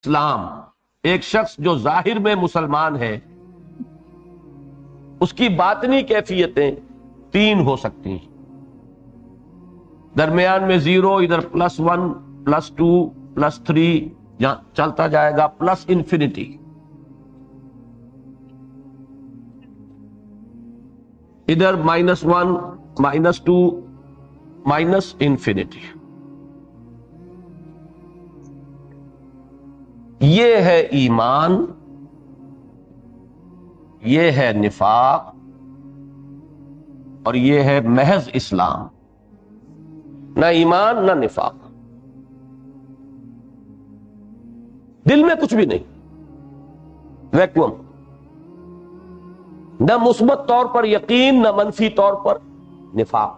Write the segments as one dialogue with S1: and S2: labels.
S1: اسلام، ایک شخص جو ظاہر میں مسلمان ہے اس کی باطنی کیفیتیں تین ہو سکتی ہیں، درمیان میں زیرو، ادھر +1 +2 +3 چلتا جائے گا پلس انفینٹی۔ ادھر -1 -2 مائنس انفینٹی۔ یہ ہے ایمان، یہ ہے نفاق، اور یہ ہے محض اسلام۔ نہ ایمان نہ نفاق، دل میں کچھ بھی نہیں، ویکوم، نہ مثبت طور پر یقین نہ منفی طور پر نفاق۔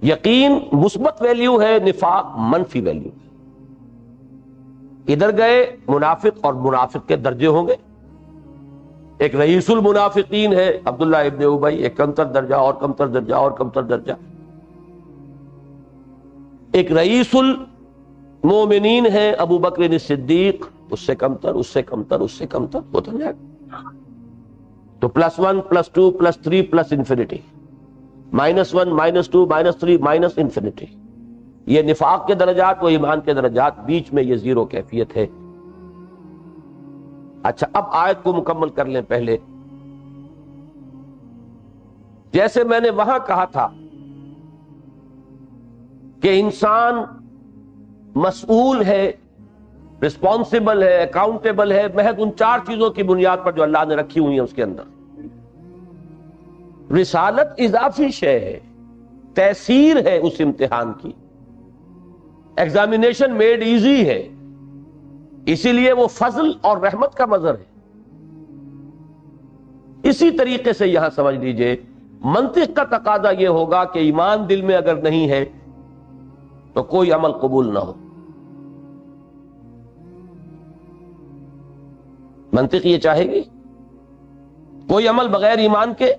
S1: یقین مثبت ویلیو ہے، نفاق منفی ویلیو ہے۔ ادھر گئے منافق، اور منافق کے درجے ہوں گے۔ ایک رئیس المنافقین ہے عبداللہ ابن ابی، ایک کمتر درجہ اور کمتر درجہ اور کمتر درجہ۔ ایک رئیس المومنین ہے ابو بکر صدیق، اس سے کمتر، اس سے کمتر، اس سے کمتر ہوتا جائے گا۔ تو +1 +2 +3 پلس انفینٹی، -1 -2 -3 مائنس انفینٹی۔ یہ نفاق کے درجات و ایمان کے درجات، بیچ میں یہ زیرو کیفیت ہے۔ اچھا، اب آیت کو مکمل کر لیں۔ پہلے جیسے میں نے وہاں کہا تھا کہ انسان مسئول ہے، رسپانسبل ہے، اکاؤنٹیبل ہے، محض ان 4 چیزوں کی بنیاد پر جو اللہ نے رکھی ہوئی ہیں اس کے اندر۔ رسالت اضافی شے ہے، تیسیر ہے اس امتحان کی، ایگزامینیشن میڈ ایزی ہے، اسی لیے وہ فضل اور رحمت کا مظہر ہے۔ اسی طریقے سے یہاں سمجھ لیجئے، منطق کا تقاضا یہ ہوگا کہ ایمان دل میں اگر نہیں ہے تو کوئی عمل قبول نہ ہو۔ منطق یہ چاہے گی کوئی عمل بغیر ایمان کے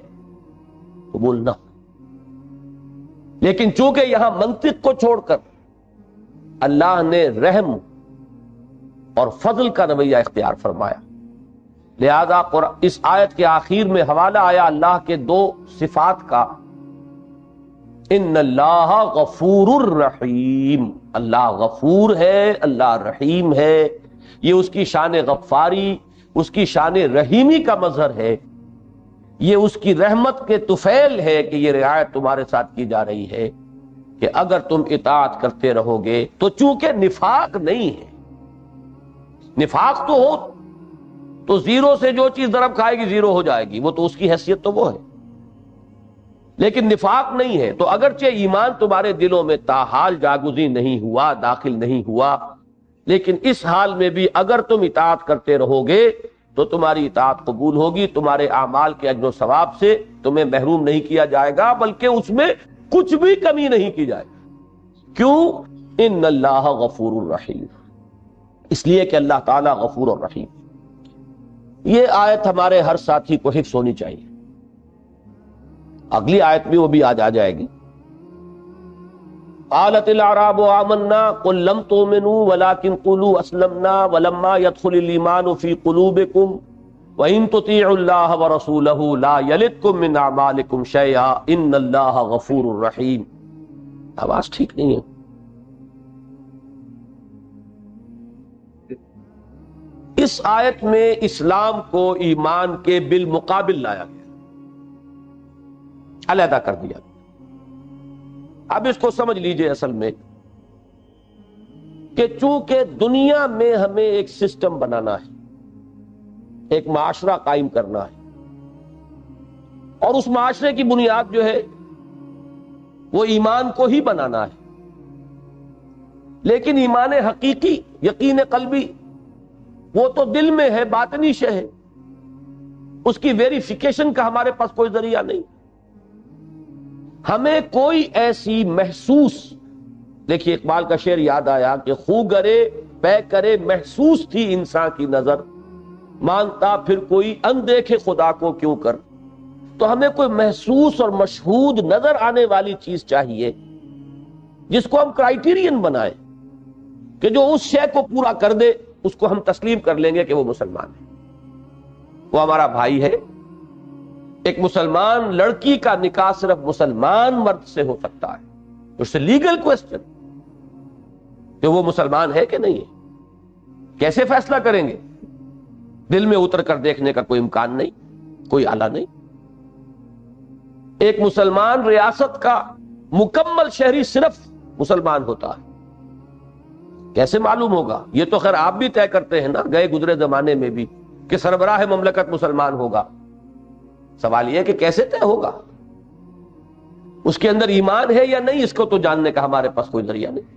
S1: قبول نہ ہو، لیکن چونکہ یہاں منطق کو چھوڑ کر اللہ نے رحم اور فضل کا رویہ اختیار فرمایا، لہذا اس آیت کے آخر میں حوالہ آیا اللہ کے 2 صفات کا، ان اللہ غفور الرحیم، اللہ غفور ہے، اللہ رحیم ہے۔ یہ اس کی شان غفاری، اس کی شان رحیمی کا مظہر ہے، یہ اس کی رحمت کے طفیل ہے کہ یہ رعایت تمہارے ساتھ کی جا رہی ہے کہ اگر تم اطاعت کرتے رہو گے تو چونکہ نفاق نہیں ہے، نفاق تو ہو تو زیرو سے جو چیز ضرب کھائے گی زیرو ہو جائے گی، وہ تو اس کی حیثیت تو وہ ہے، لیکن نفاق نہیں ہے۔ تو اگرچہ ایمان تمہارے دلوں میں تاحال جاگزین نہیں ہوا، داخل نہیں ہوا، لیکن اس حال میں بھی اگر تم اطاعت کرتے رہو گے تو تمہاری اطاعت قبول ہوگی، تمہارے اعمال کے اجر و ثواب سے تمہیں محروم نہیں کیا جائے گا، بلکہ اس میں کچھ بھی کمی نہیں کی جائے گی۔ کیوں؟ ان اللہ غفور الرحیم، اس لیے کہ اللہ تعالی غفور الرحیم۔ یہ آیت ہمارے ہر ساتھی کو حفظ ہونی چاہیے۔ اگلی آیت بھی وہ بھی آج آ جائے گی، قالت الاعراب آمنا قل لم تؤمنوا ولكن قولوا اسلمنا ولما يدخل الايمان في قلوبكم وان تطيعوا الله ورسوله لا يلدكم من اعمالكم شيئا ان الله غفور رحيم۔ آواز ٹھیک نہیں ہے۔ اس آیت میں اسلام کو ایمان کے بالمقابل لایا گیا، علیحدہ کر دیا گیا۔ اب اس کو سمجھ لیجئے اصل میں کہ چونکہ دنیا میں ہمیں ایک سسٹم بنانا ہے، ایک معاشرہ قائم کرنا ہے، اور اس معاشرے کی بنیاد جو ہے وہ ایمان کو ہی بنانا ہے، لیکن ایمان حقیقی، یقین قلبی، وہ تو دل میں ہے، باطنی شے ہے، اس کی ویریفیکیشن کا ہمارے پاس کوئی ذریعہ نہیں۔ ہمیں کوئی ایسی محسوس، دیکھیے اقبال کا شعر یاد آیا کہ خو گرے پے کرے محسوس تھی انسان کی نظر، مانتا پھر کوئی اندیکھے خدا کو کیوں کر۔ تو ہمیں کوئی محسوس اور مشہود نظر آنے والی چیز چاہیے جس کو ہم کرائیٹیرین بنائیں کہ جو اس شے کو پورا کر دے اس کو ہم تسلیم کر لیں گے کہ وہ مسلمان ہے، وہ ہمارا بھائی ہے۔ ایک مسلمان لڑکی کا نکاح صرف مسلمان مرد سے ہو سکتا ہے، اس سے لیگل کوسچن کہ وہ مسلمان ہے کہ نہیں ہے، کیسے فیصلہ کریں گے؟ دل میں اتر کر دیکھنے کا کوئی امکان نہیں، کوئی آلہ نہیں۔ ایک مسلمان ریاست کا مکمل شہری صرف مسلمان ہوتا ہے، کیسے معلوم ہوگا؟ یہ تو خیر آپ بھی طے کرتے ہیں نا گئے گزرے زمانے میں بھی کہ سربراہ مملکت مسلمان ہوگا۔ سوال یہ ہے کہ کیسے طے ہوگا؟ اس کے اندر ایمان ہے یا نہیں، اس کو تو جاننے کا ہمارے پاس کوئی ذریعہ نہیں۔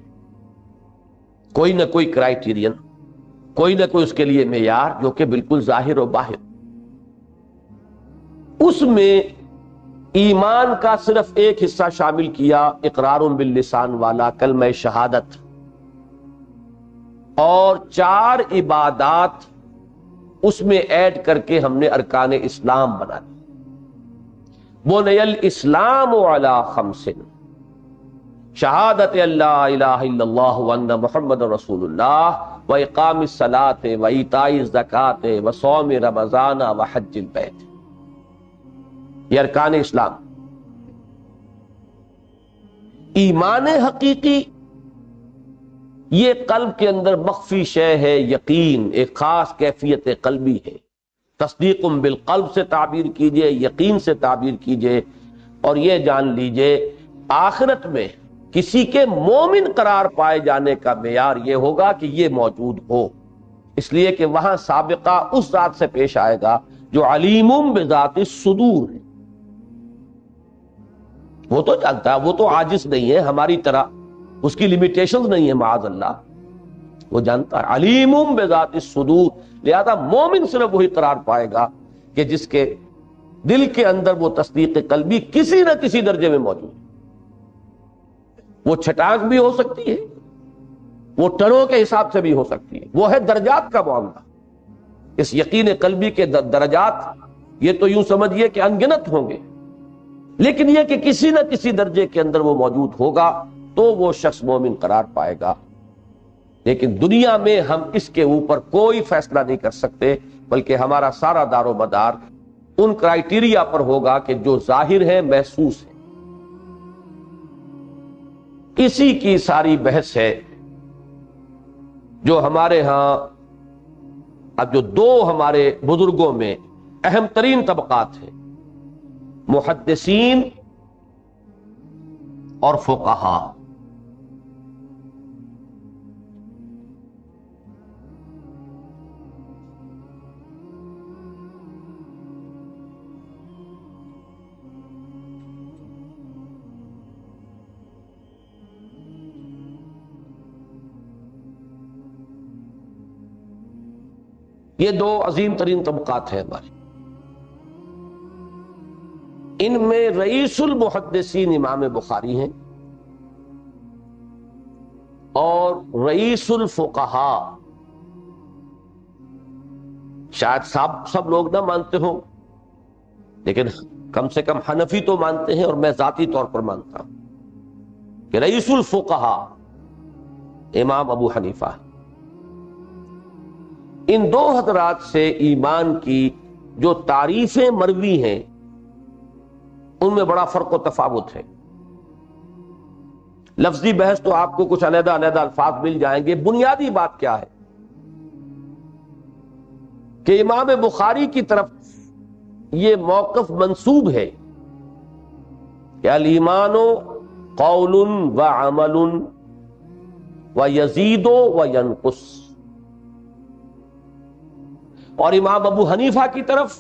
S1: کوئی نہ کوئی کرائیٹیرین، کوئی نہ کوئی اس کے لیے معیار جو کہ بالکل ظاہر و باہر۔ اس میں ایمان کا صرف ایک حصہ شامل کیا، اقرار باللسان والا کلمہ شہادت، اور 4 عبادات اس میں ایڈ کر کے ہم نے ارکان اسلام بنا دی۔ بنی الاسلام علی 5، شہادت اللہ الہ الا اللہ وان محمد رسول اللہ، واقام الصلاۃ وایتاء الزکوٰۃ وصوم رمضان وحج البیت، یہ ارکان اسلام۔ ایمان حقیقی یہ قلب کے اندر مخفی شے ہے، یقین ایک خاص کیفیت قلبی ہے۔ تصدیق بالقلب سے تعبیر کیجئے، یقین سے تعبیر کیجئے، اور یہ جان لیجئے آخرت میں کسی کے مومن قرار پائے جانے کا معیار یہ ہوگا کہ یہ موجود ہو، اس لیے کہ وہاں سابقہ اس ذات سے پیش آئے گا جو علیم بذات الصدور ہے۔ وہ تو جانتا ہے، وہ تو عاجز نہیں ہے ہماری طرح، اس کی لیمیٹیشنز نہیں ہے معاذ اللہ، وہ جانتا ہے علیم بذات الصدور۔ لہذا مومن صرف وہی قرار پائے گا کہ جس کے دل کے اندر وہ تصدیق قلبی کسی نہ کسی درجے میں موجود ہے۔ وہ چھٹانک بھی ہو سکتی ہے، وہ ٹنوں کے حساب سے بھی ہو سکتی ہے، وہ ہے درجات کا معاملہ۔ اس یقین قلبی کے درجات یہ تو یوں سمجھیے کہ انگنت ہوں گے، لیکن یہ کہ کسی نہ کسی درجے کے اندر وہ موجود ہوگا تو وہ شخص مومن قرار پائے گا۔ لیکن دنیا میں ہم اس کے اوپر کوئی فیصلہ نہیں کر سکتے، بلکہ ہمارا سارا دار و مدار ان کرائیٹیریا پر ہوگا کہ جو ظاہر ہے، محسوس ہے۔ اسی کی ساری بحث ہے جو ہمارے ہاں اب جو 2 ہمارے بزرگوں میں اہم ترین طبقات ہیں، محدثین اور فقہا۔ یہ 2 عظیم ترین طبقات ہیں ہماری۔ ان میں رئیس المحدثین امام بخاری ہیں، اور رئیس الفقہا شاید سب لوگ نہ مانتے ہوں، لیکن کم سے کم حنفی تو مانتے ہیں، اور میں ذاتی طور پر مانتا ہوں کہ رئیس الفقہا امام ابو حنیفہ۔ ان 2 حضرات سے ایمان کی جو تعریفیں مروی ہیں ان میں بڑا فرق و تفاوت ہے۔ لفظی بحث تو آپ کو کچھ علیحدہ الفاظ مل جائیں گے۔ بنیادی بات کیا ہے کہ امام بخاری کی طرف یہ موقف منسوب ہے کہ الایمان قول و عمل و یزید و ینقص، اور امام ابو حنیفہ کی طرف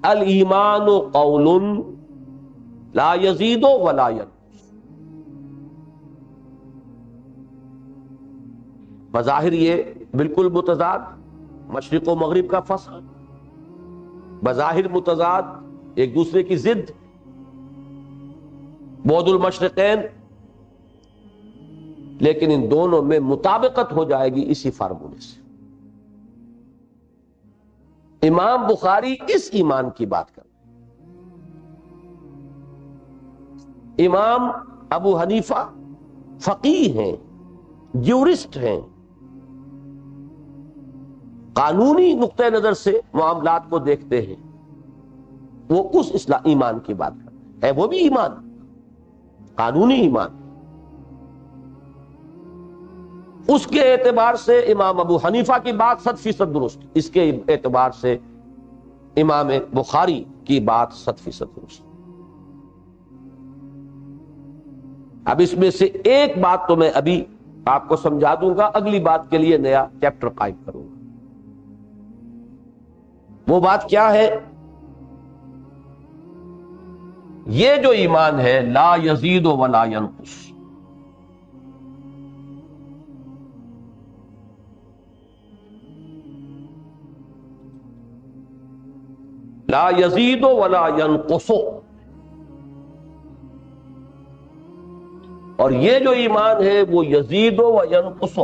S1: الایمان قول لا یزید ولا ینقص۔ بظاہر یہ بالکل متضاد، مشرق و مغرب کا فصل، بظاہر متضاد، ایک دوسرے کی ضد، بعد المشرقین، لیکن ان دونوں میں مطابقت ہو جائے گی اسی فارمولے سے۔ امام بخاری اس ایمان کی بات کر، امام ابو حنیفہ فقیہ ہیں، جورسٹ ہیں، قانونی نقطۂ نظر سے معاملات کو دیکھتے ہیں، وہ اس ایمان کی بات کرتے ہیں، وہ بھی ایمان، قانونی ایمان۔ اس کے اعتبار سے امام ابو حنیفہ کی بات 100% درست، اس کے اعتبار سے امام بخاری کی بات 100% درست۔ اب اس میں سے ایک بات تو میں ابھی آپ کو سمجھا دوں گا، اگلی بات کے لیے نیا چیپٹر قائم کروں گا۔ وہ بات کیا ہے؟ یہ جو ایمان ہے لا یزید ولا ینقص، لا یزید ولا ینقص، اور یہ جو ایمان ہے وہ یزید و ینقص،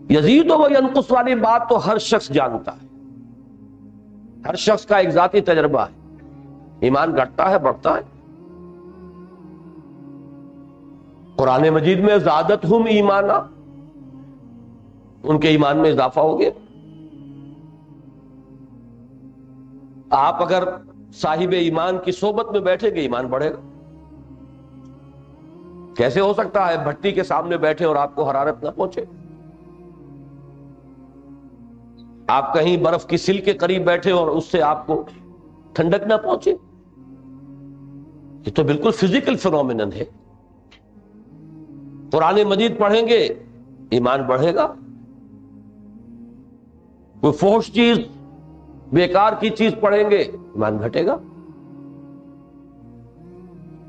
S1: یزید و ینقص والی بات تو ہر شخص جانتا ہے، ہر شخص کا ایک ذاتی تجربہ ہے، ایمان گھٹتا ہے بڑھتا ہے۔ قرآن مجید میں زادتہم ایمانا، ان کے ایمان میں اضافہ ہو گیا۔ آپ اگر صاحب ایمان کی صحبت میں بیٹھیں گے ایمان بڑھے گا۔ کیسے ہو سکتا ہے بھٹی کے سامنے بیٹھے اور آپ کو حرارت نہ پہنچے؟ آپ کہیں برف کی سل کے قریب بیٹھے اور اس سے آپ کو ٹھنڈک نہ پہنچے؟ یہ تو بالکل فزیکل فینومینن ہے۔ قرآن مجید پڑھیں گے ایمان بڑھے گا، کوئی فحش چیز بیکار کی چیز پڑھیں گے ایمان گھٹے گا،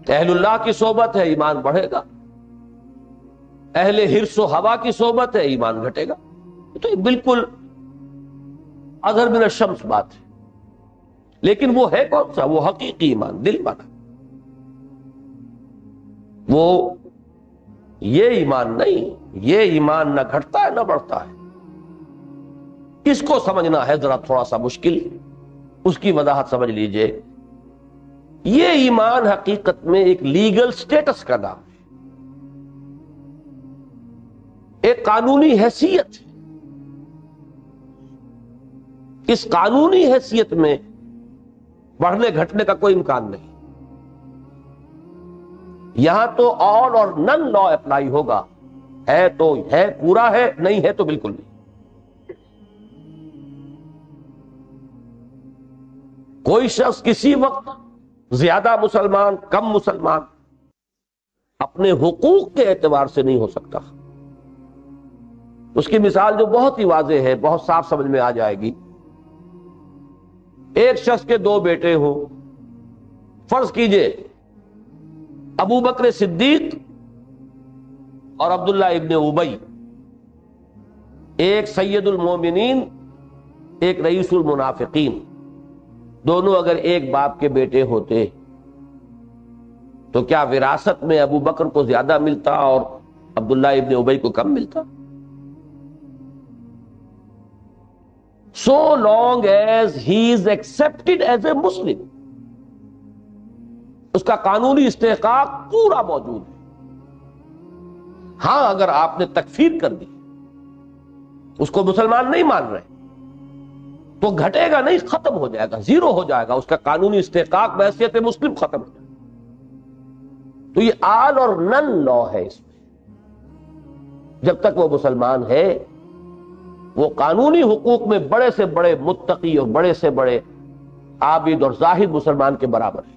S1: اہل اللہ کی صحبت ہے ایمان بڑھے گا، اہل حرص و ہوا کی صحبت ہے ایمان گھٹے گا۔ تو یہ بالکل اظہر من الشمس بات ہے، لیکن وہ ہے کون سا؟ وہ حقیقی ایمان، دل والا، وہ یہ ایمان نہیں، یہ ایمان نہ گھٹتا ہے نہ بڑھتا ہے۔ اس کو سمجھنا ہے ذرا تھوڑا سا مشکل، اس کی وضاحت سمجھ لیجئے۔ یہ ایمان حقیقت میں ایک لیگل سٹیٹس کا نام ہے، ایک قانونی حیثیت ہے۔ اس قانونی حیثیت میں بڑھنے گھٹنے کا کوئی امکان نہیں۔ یہاں تو آل اور نن لا اپلائی ہوگا، ہے تو ہے پورا ہے، نہیں ہے تو بالکل نہیں۔ کوئی شخص کسی وقت زیادہ مسلمان کم مسلمان اپنے حقوق کے اعتبار سے نہیں ہو سکتا۔ اس کی مثال جو بہت ہی واضح ہے، بہت صاف سمجھ میں آ جائے گی۔ ایک شخص کے دو بیٹے ہوں، فرض کیجئے ابو بکر صدیق اور عبداللہ ابن ابی، ایک سید المومنین ایک رئیس المنافقین، دونوں اگر ایک باپ کے بیٹے ہوتے تو کیا وراثت میں ابو بکر کو زیادہ ملتا اور عبداللہ ابن ابی کو کم ملتا؟ So long as he is accepted as a Muslim، اس کا قانونی استحقاق پورا موجود ہے۔ ہاں اگر آپ نے تکفیر کر دی، اس کو مسلمان نہیں مان رہے، تو گھٹے گا نہیں، ختم ہو جائے گا، زیرو ہو جائے گا، اس کا قانونی استحقاق بحیثیت مسلم ختم ہو جائے گا۔ تو یہ آل اور نن لا ہے اس میں۔ جب تک وہ مسلمان ہے، وہ قانونی حقوق میں بڑے سے بڑے متقی اور بڑے سے بڑے عابد اور زاہد مسلمان کے برابر ہے۔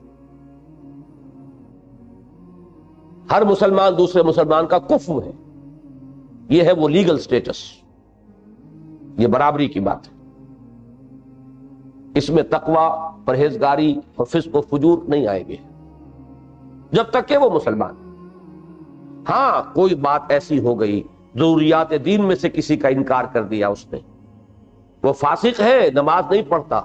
S1: ہر مسلمان دوسرے مسلمان کا کفو ہے، یہ ہے وہ لیگل سٹیٹس، یہ برابری کی بات ہے۔ اس میں تقوی، پرہیزگاری اور فسق و فجور نہیں آئیں گے جب تک کہ وہ مسلمان۔ ہاں کوئی بات ایسی ہو گئی، ضروریات دین میں سے کسی کا انکار کر دیا اس نے، وہ فاسق ہے، نماز نہیں پڑھتا،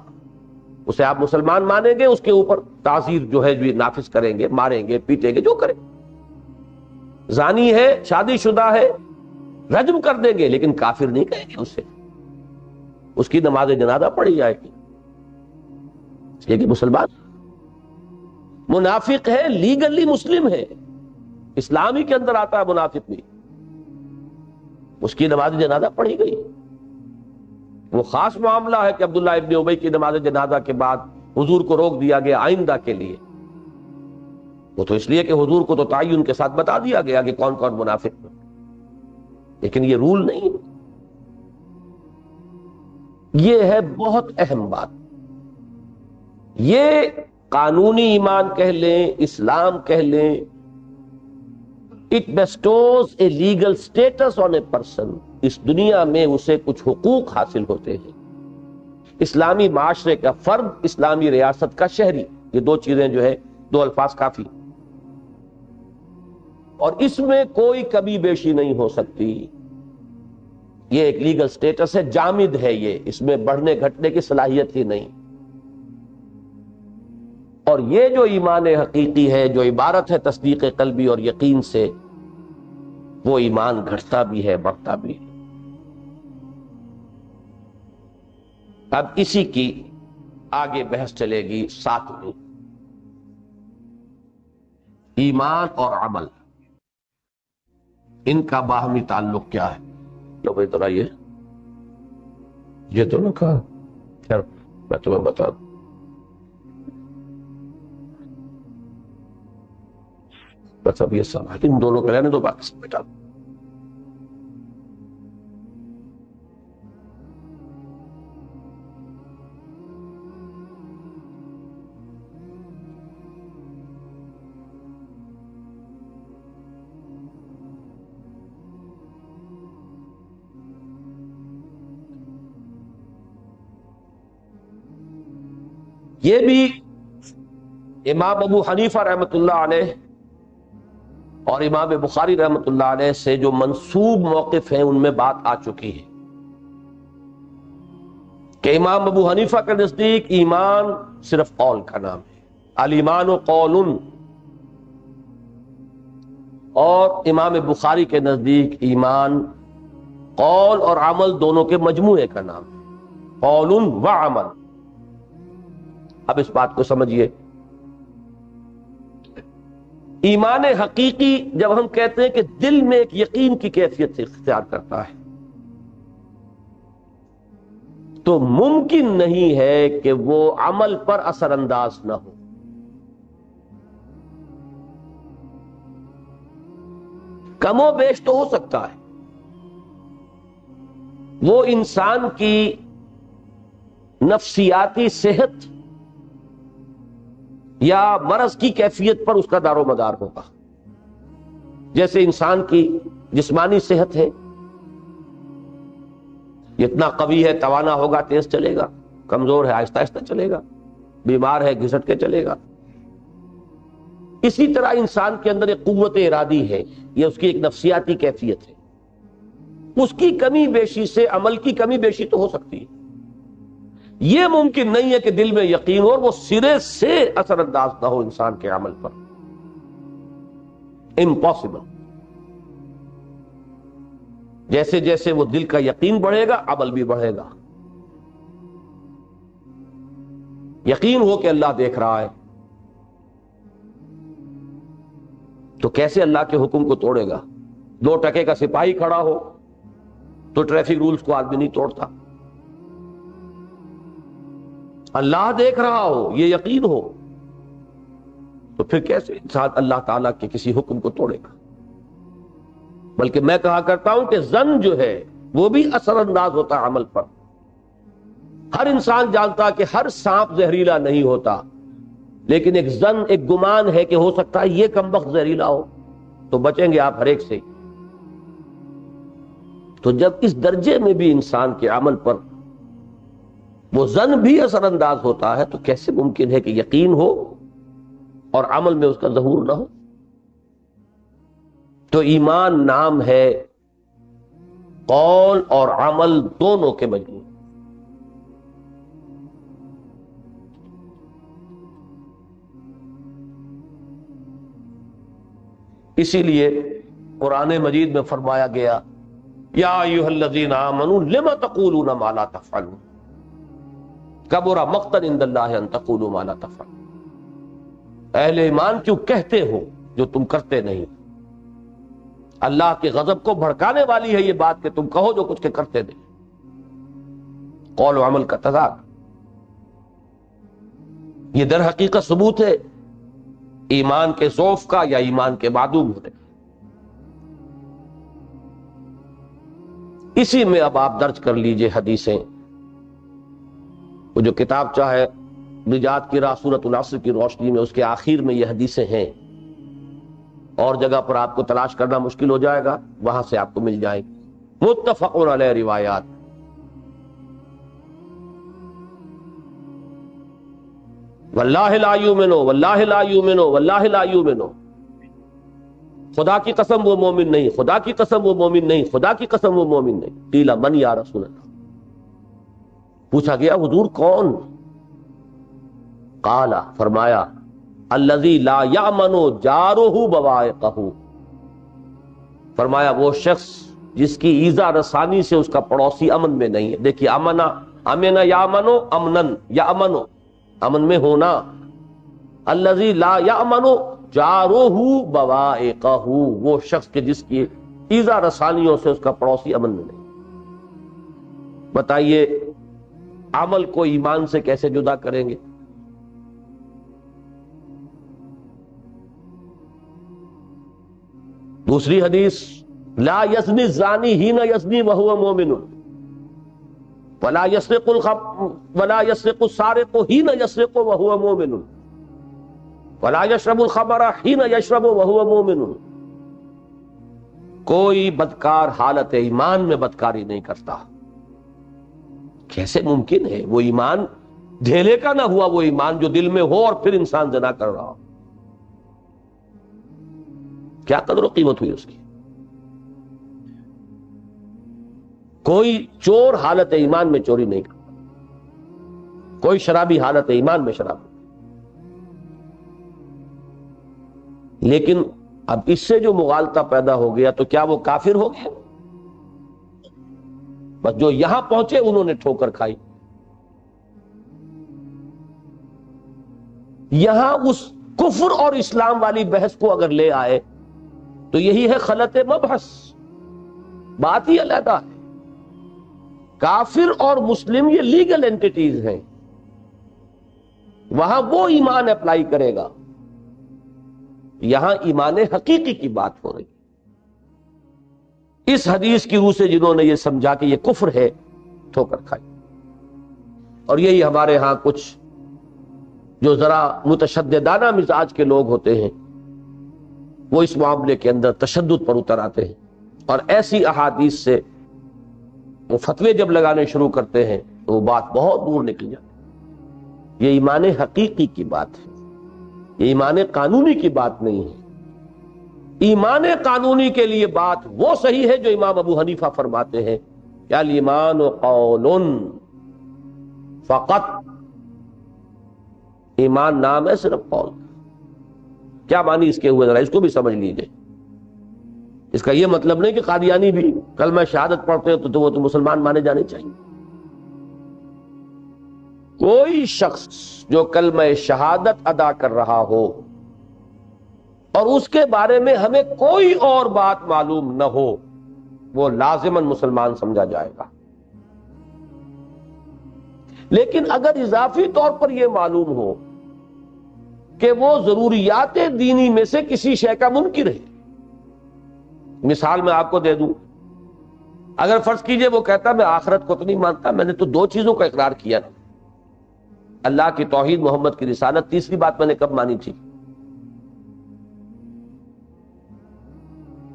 S1: اسے آپ مسلمان مانیں گے، اس کے اوپر تعزیر جو ہے جو نافذ کریں گے، ماریں گے، پیٹیں گے، جو کریں۔ زانی ہے، شادی شدہ ہے، رجم کر دیں گے، لیکن کافر نہیں کہیں گے اسے، اس کی نماز جنازہ پڑھی جائے گی۔ یہ کہ مسلمان منافق ہے، لیگلی مسلم ہے، اسلامی کے اندر آتا ہے منافق بھی، اس کی نماز جنازہ پڑھی گئی۔ وہ خاص معاملہ ہے کہ عبداللہ ابن ابی کی نماز جنازہ کے بعد حضور کو روک دیا گیا آئندہ کے لیے، وہ تو اس لیے کہ حضور کو تو تعین کے ساتھ بتا دیا گیا کہ کون کون منافق ہے، لیکن یہ رول نہیں۔ یہ ہے بہت اہم بات۔ یہ قانونی ایمان کہہ لیں، اسلام کہہ لیں، it bestows a legal status on a person، اس دنیا میں اسے کچھ حقوق حاصل ہوتے ہیں۔ اسلامی معاشرے کا فرد، اسلامی ریاست کا شہری، یہ دو چیزیں جو ہے، دو الفاظ کافی، اور اس میں کوئی کمی بیشی نہیں ہو سکتی۔ یہ ایک لیگل سٹیٹس ہے، جامد ہے، یہ اس میں بڑھنے گھٹنے کی صلاحیت ہی نہیں۔ اور یہ جو ایمان حقیقی ہے، جو عبارت ہے تصدیق قلبی اور یقین سے، وہ ایمان گھٹتا بھی ہے، بڑھتا بھی ہے۔ اب اسی کی آگے بحث چلے گی ساتویں، ایمان اور عمل، ان کا باہمی تعلق کیا ہے؟ لو بھائی ذرا یہ تو نہ کہا، خیر میں تمہیں بتا دوں۔ بس اب یہ سوال ان دونوں کے رہنے دو، باقی سب بیٹا دو۔ یہ بھی امام ابو حنیفہ رحمۃ اللہ علیہ اور امام بخاری رحمۃ اللہ علیہ سے جو منسوب موقف ہیں ان میں بات آ چکی ہے کہ امام ابو حنیفہ کے نزدیک ایمان صرف قول کا نام ہے، الایمان قول، اور امام بخاری کے نزدیک ایمان قول اور عمل دونوں کے مجموعے کا نام ہے، قول و عمل۔ اب اس بات کو سمجھیے، ایمان حقیقی جب ہم کہتے ہیں کہ دل میں ایک یقین کی کیفیت اختیار کرتا ہے، تو ممکن نہیں ہے کہ وہ عمل پر اثر انداز نہ ہو۔ کم و بیش تو ہو سکتا ہے، وہ انسان کی نفسیاتی صحت یا مرض کی کیفیت پر اس کا دار و مدار ہوگا۔ جیسے انسان کی جسمانی صحت ہے، جتنا قوی ہے توانا ہوگا تیز چلے گا، کمزور ہے آہستہ آہستہ چلے گا، بیمار ہے گھسٹ کے چلے گا۔ اسی طرح انسان کے اندر ایک قوت ارادی ہے، یہ اس کی ایک نفسیاتی کیفیت ہے، اس کی کمی بیشی سے عمل کی کمی بیشی تو ہو سکتی ہے۔ یہ ممکن نہیں ہے کہ دل میں یقین ہو اور وہ سرے سے اثر انداز نہ ہو انسان کے عمل پر، امپاسبل۔ جیسے جیسے وہ دل کا یقین بڑھے گا عمل بھی بڑھے گا۔ یقین ہو کہ اللہ دیکھ رہا ہے تو کیسے اللہ کے حکم کو توڑے گا؟ 2 ٹکے کا سپاہی کھڑا ہو تو ٹریفک رولز کو آدمی نہیں توڑتا۔ اللہ دیکھ رہا ہو، یہ یقین ہو، تو پھر کیسے انسان اللہ تعالیٰ کے کسی حکم کو توڑے گا؟ بلکہ میں کہا کرتا ہوں کہ ظن جو ہے وہ بھی اثر انداز ہوتا ہے عمل پر۔ ہر انسان جانتا کہ ہر سانپ زہریلا نہیں ہوتا، لیکن ایک ظن، ایک گمان ہے کہ ہو سکتا ہے یہ کمبخت زہریلا ہو، تو بچیں گے آپ ہر ایک سے۔ تو جب اس درجے میں بھی انسان کے عمل پر وہ ظن بھی اثر انداز ہوتا ہے، تو کیسے ممکن ہے کہ یقین ہو اور عمل میں اس کا ظہور نہ ہو؟ تو ایمان نام ہے قول اور عمل دونوں کے مجموعے۔ اسی لیے قرآن مجید میں فرمایا گیا، یا ایھا الذین آمنوا لم تقولون ما لا تفعلون، کبر مقتا عند اللہ ان تقولوا ما لا تفعلون. اہل ایمان کیوں کہتے ہو جو تم کرتے نہیں. اللہ کے غضب کو بھڑکانے والی ہے یہ بات کہ تم کہو جو کچھ کے کرتے نہیں. قول و عمل کا تضاد. یہ در حقیقت ثبوت ہے ایمان کے ضعف کا یا ایمان کے معدوم ہونے کا. اسی میں اب آپ درج کر لیجئے حدیثیں. وہ جو کتاب چاہے نجات کی راہ سورۃ العصر کی روشنی میں اس کے آخر میں یہ حدیثیں ہیں. اور جگہ پر آپ کو تلاش کرنا مشکل ہو جائے گا، وہاں سے آپ کو مل جائے گی. متفق علیہ روایات. واللہ لا یؤمنو واللہ لا یؤمنو واللہ لا یؤمنو. خدا کی قسم وہ مومن نہیں، خدا کی قسم وہ مومن نہیں، خدا کی قسم وہ مومن نہیں. قیل من یا رسول اللہ. پوچھا گیا حضور کون؟ قال فرمایا الذی لا یأمن جارہ بوائقہ. فرمایا وہ شخص جس کی ایذا رسانی سے اس کا پڑوسی امن میں نہیں ہے. دیکھیے امنا، امنا یامنو امنن، یامنو امن میں ہونا. الذی لا یأمن جارہ بوائقہ، وہ شخص کے جس کی ایذا رسانیوں سے اس کا پڑوسی امن میں نہیں. بتائیے عمل کو ایمان سے کیسے جدا کریں گے؟ دوسری حدیث لا یزنی الزانی حین یزنی وہو مومن ولا یسرق السارق حین یسرق وہو مومن ولا یشرب الخمر حین یشرب وہو مومن. کوئی بدکار حالت ایمان میں بدکاری نہیں کرتا. کیسے ممکن ہے؟ وہ ایمان ڈھیلے کا نہ ہوا، وہ ایمان جو دل میں ہو اور پھر انسان زنا کر رہا ہو. کیا قدر و قیمت ہوئی اس کی. کوئی چور حالت ایمان میں چوری نہیں کرتا، کوئی شرابی حالت ایمان میں شراب. لیکن اب اس سے جو مغالطہ پیدا ہو گیا تو کیا وہ کافر ہو گیا؟ بس جو یہاں پہنچے انہوں نے ٹھوکر کھائی. یہاں اس کفر اور اسلام والی بحث کو اگر لے آئے تو یہی ہے خلط مبحث. بات ہی علیحدہ ہے. کافر اور مسلم یہ لیگل اینٹیٹیز ہیں، وہاں وہ ایمان اپلائی کرے گا. یہاں ایمان حقیقی کی بات ہو رہی. اس حدیث کی روح سے جنہوں نے یہ سمجھا کہ یہ کفر ہے، ٹھوکر کھائی. اور یہی ہمارے ہاں کچھ جو ذرا متشددانہ مزاج کے لوگ ہوتے ہیں وہ اس معاملے کے اندر تشدد پر اتر آتے ہیں اور ایسی احادیث سے وہ فتوے جب لگانے شروع کرتے ہیں تو وہ بات بہت دور نکل جاتی ہے. یہ ایمان حقیقی کی بات ہے، یہ ایمان قانونی کی بات نہیں ہے. ایمان قانونی کے لیے بات وہ صحیح ہے جو امام ابو حنیفہ فرماتے ہیں کہ الایمان قول فقط. ایمان نام ہے صرف قول. کیا معنی اس کے ہوئے ذرا اس کو بھی سمجھ لیجئے. اس کا یہ مطلب نہیں کہ قادیانی بھی کلمہ شہادت پڑھتے ہیں تو وہ تو مسلمان مانے جانے چاہیے. کوئی شخص جو کلمہ شہادت ادا کر رہا ہو اور اس کے بارے میں ہمیں کوئی اور بات معلوم نہ ہو وہ لازماً مسلمان سمجھا جائے گا. لیکن اگر اضافی طور پر یہ معلوم ہو کہ وہ ضروریات دینی میں سے کسی شے کا منکر ہے. مثال میں آپ کو دے دوں، اگر فرض کیجئے وہ کہتا میں آخرت کو تو نہیں مانتا، میں نے تو دو چیزوں کا اقرار کیا نا، اللہ کی توحید، محمد کی رسالت، تیسری بات میں نے کب مانی تھی؟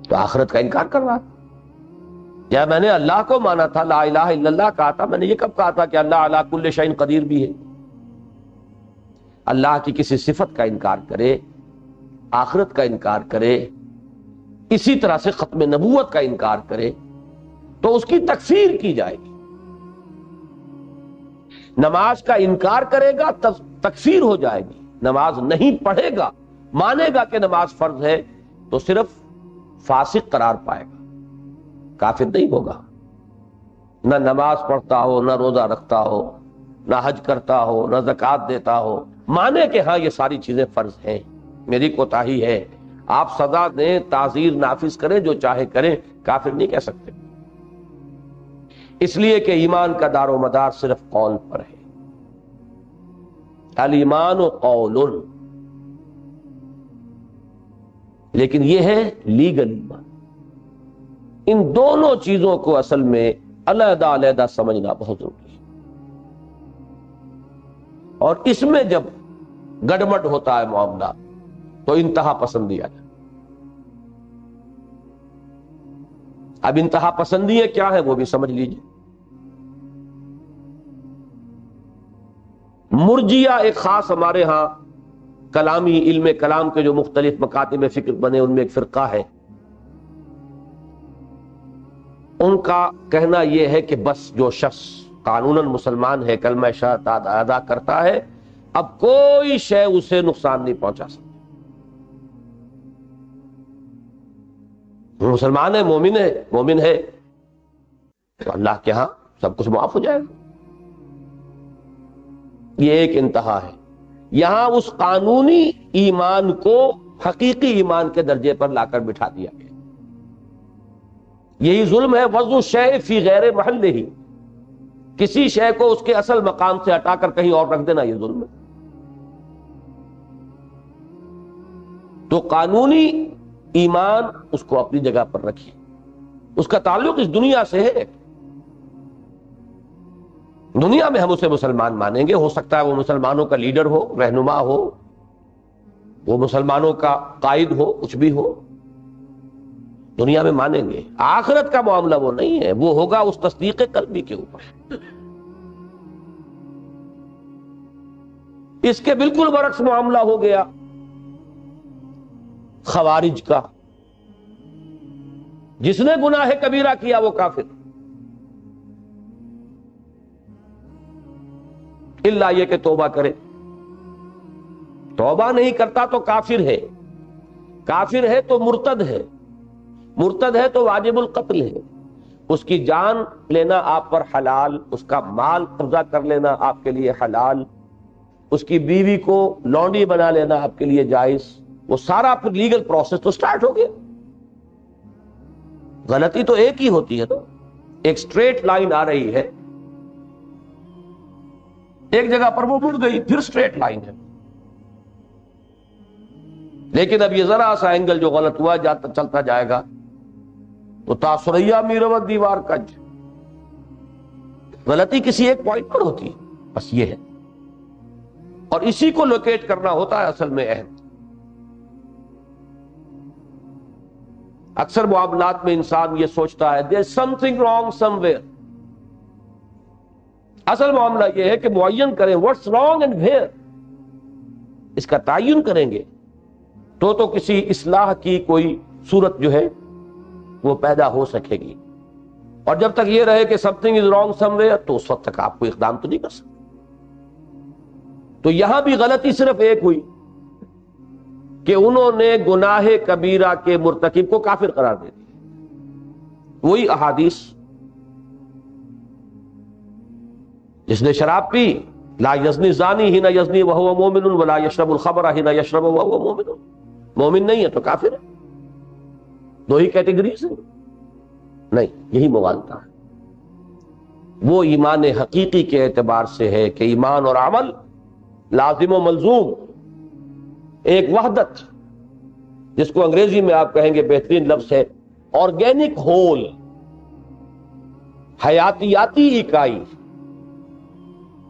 S1: تو آخرت کا انکار کر رہا. یا میں نے اللہ کو مانا تھا، لا الہ الا اللہ کہا تھا، میں نے یہ کب کہا تھا کہ اللہ علی کل شیء قدیر بھی ہے؟ اللہ کی کسی صفت کا انکار کرے، آخرت کا انکار کرے، اسی طرح سے ختم نبوت کا انکار کرے تو اس کی تکفیر کی جائے گی. نماز کا انکار کرے گا تکفیر ہو جائے گی. نماز نہیں پڑھے گا، مانے گا کہ نماز فرض ہے تو صرف فاسق قرار پائے گا، کافر نہیں ہوگا. نہ نماز پڑھتا ہو، نہ روزہ رکھتا ہو، نہ حج کرتا ہو، نہ زکوٰۃ دیتا ہو، مانے کہ ہاں یہ ساری چیزیں فرض ہیں، میری کوتاہی ہے، آپ سزا دیں، تعزیر نافذ کریں، جو چاہے کریں، کافر نہیں کہہ سکتے، اس لیے کہ ایمان کا دار و مدار صرف قول پر ہے۔ الایمان قول، لیکن یہ ہے لیگل ایمان۔ ان دونوں چیزوں کو اصل میں علیحدہ علیحدہ سمجھنا بہت ضروری ہے، اور اس میں جب گڑبڑ ہوتا ہے معاملہ تو انتہا پسندی آ جاتی۔ اب انتہا پسندیاں کیا ہے وہ بھی سمجھ لیجیے۔ مرجیہ ایک خاص ہمارے ہاں کلامی علم کلام کے جو مختلف مکاتب فکر بنے ان میں ایک فرقہ ہے، ان کا کہنا یہ ہے کہ بس جو شخص قانوناً مسلمان ہے، کلمہ شہادت ادا کرتا ہے، اب کوئی شے اسے نقصان نہیں پہنچا سکتی۔ وہ مسلمان ہے، مومن ہے تو اللہ کے ہاں سب کچھ معاف ہو جائے گا۔ یہ ایک انتہا ہے۔ یہاں اس قانونی ایمان کو حقیقی ایمان کے درجے پر لا کر بٹھا دیا گیا۔ یہی ظلم ہے، وضع الشیء فی غیر محلہ، کسی شے کو اس کے اصل مقام سے ہٹا کر کہیں اور رکھ دینا، یہ ظلم ہے۔ تو قانونی ایمان اس کو اپنی جگہ پر رکھیے، اس کا تعلق اس دنیا سے ہے۔ دنیا میں ہم اسے مسلمان مانیں گے، ہو سکتا ہے وہ مسلمانوں کا لیڈر ہو، رہنما ہو، وہ مسلمانوں کا قائد ہو، کچھ بھی ہو، دنیا میں مانیں گے۔ آخرت کا معاملہ وہ نہیں ہے، وہ ہوگا اس تصدیق قلبی کے اوپر۔ اس کے بالکل برعکس معاملہ ہو گیا خوارج کا، جس نے گناہ کبیرہ کیا وہ کافر، الا یہ کہ توبہ کرے، توبہ نہیں کرتا تو کافر ہے، کافر ہے تو مرتد ہے، مرتد ہے تو واجب القتل ہے، اس کی جان لینا آپ پر حلال، اس کا مال قبضہ کر لینا آپ کے لیے حلال، اس کی بیوی کو لونڈی بنا لینا آپ کے لیے جائز، وہ سارا پھر لیگل پروسیس تو سٹارٹ ہو گیا۔ غلطی تو ایک ہی ہوتی ہے نا، ایک سٹریٹ لائن آ رہی ہے، ایک جگہ پر وہ مڑ گئی، پھر سٹریٹ لائن ہے، لیکن اب یہ ذرا سا اینگل جو غلط ہوا جاتا چلتا جائے گا تو تاثریا میروت دیوار کج، غلطی کسی ایک پوائنٹ پر ہوتی ہے، بس یہ ہے، اور اسی کو لوکیٹ کرنا ہوتا ہے اصل میں اہم۔ اکثر معاملات میں انسان یہ سوچتا ہے there's something wrong somewhere، اصل معاملہ یہ ہے کہ معین کریں what's wrong and where، اس کا تعین کریں گے تو کسی اصلاح کی کوئی صورت جو ہے وہ پیدا ہو سکے گی، اور جب تک یہ رہے کہ something is wrong somewhere تو اس وقت تک آپ کو اقدام تو نہیں کر سکتے۔ تو یہاں بھی غلطی صرف ایک ہوئی کہ انہوں نے گناہ کبیرہ کے مرتکب کو کافر قرار دے دیا۔ وہی احادیث، جس نے شراب پی، لا یزنی زانی حین یزنی وہو مومن ولا یشرب الخمر حین یشرب وہو مومن، مومن نہیں ہے تو کافر ہے، دو ہی کیٹیگریز ہیں، نہیں، یہی موالتا ہے۔ وہ ایمان حقیقی کے اعتبار سے ہے کہ ایمان اور عمل لازم و ملزوم، ایک وحدت، جس کو انگریزی میں آپ کہیں گے بہترین لفظ ہے آرگینک ہول، حیاتیاتی اکائی۔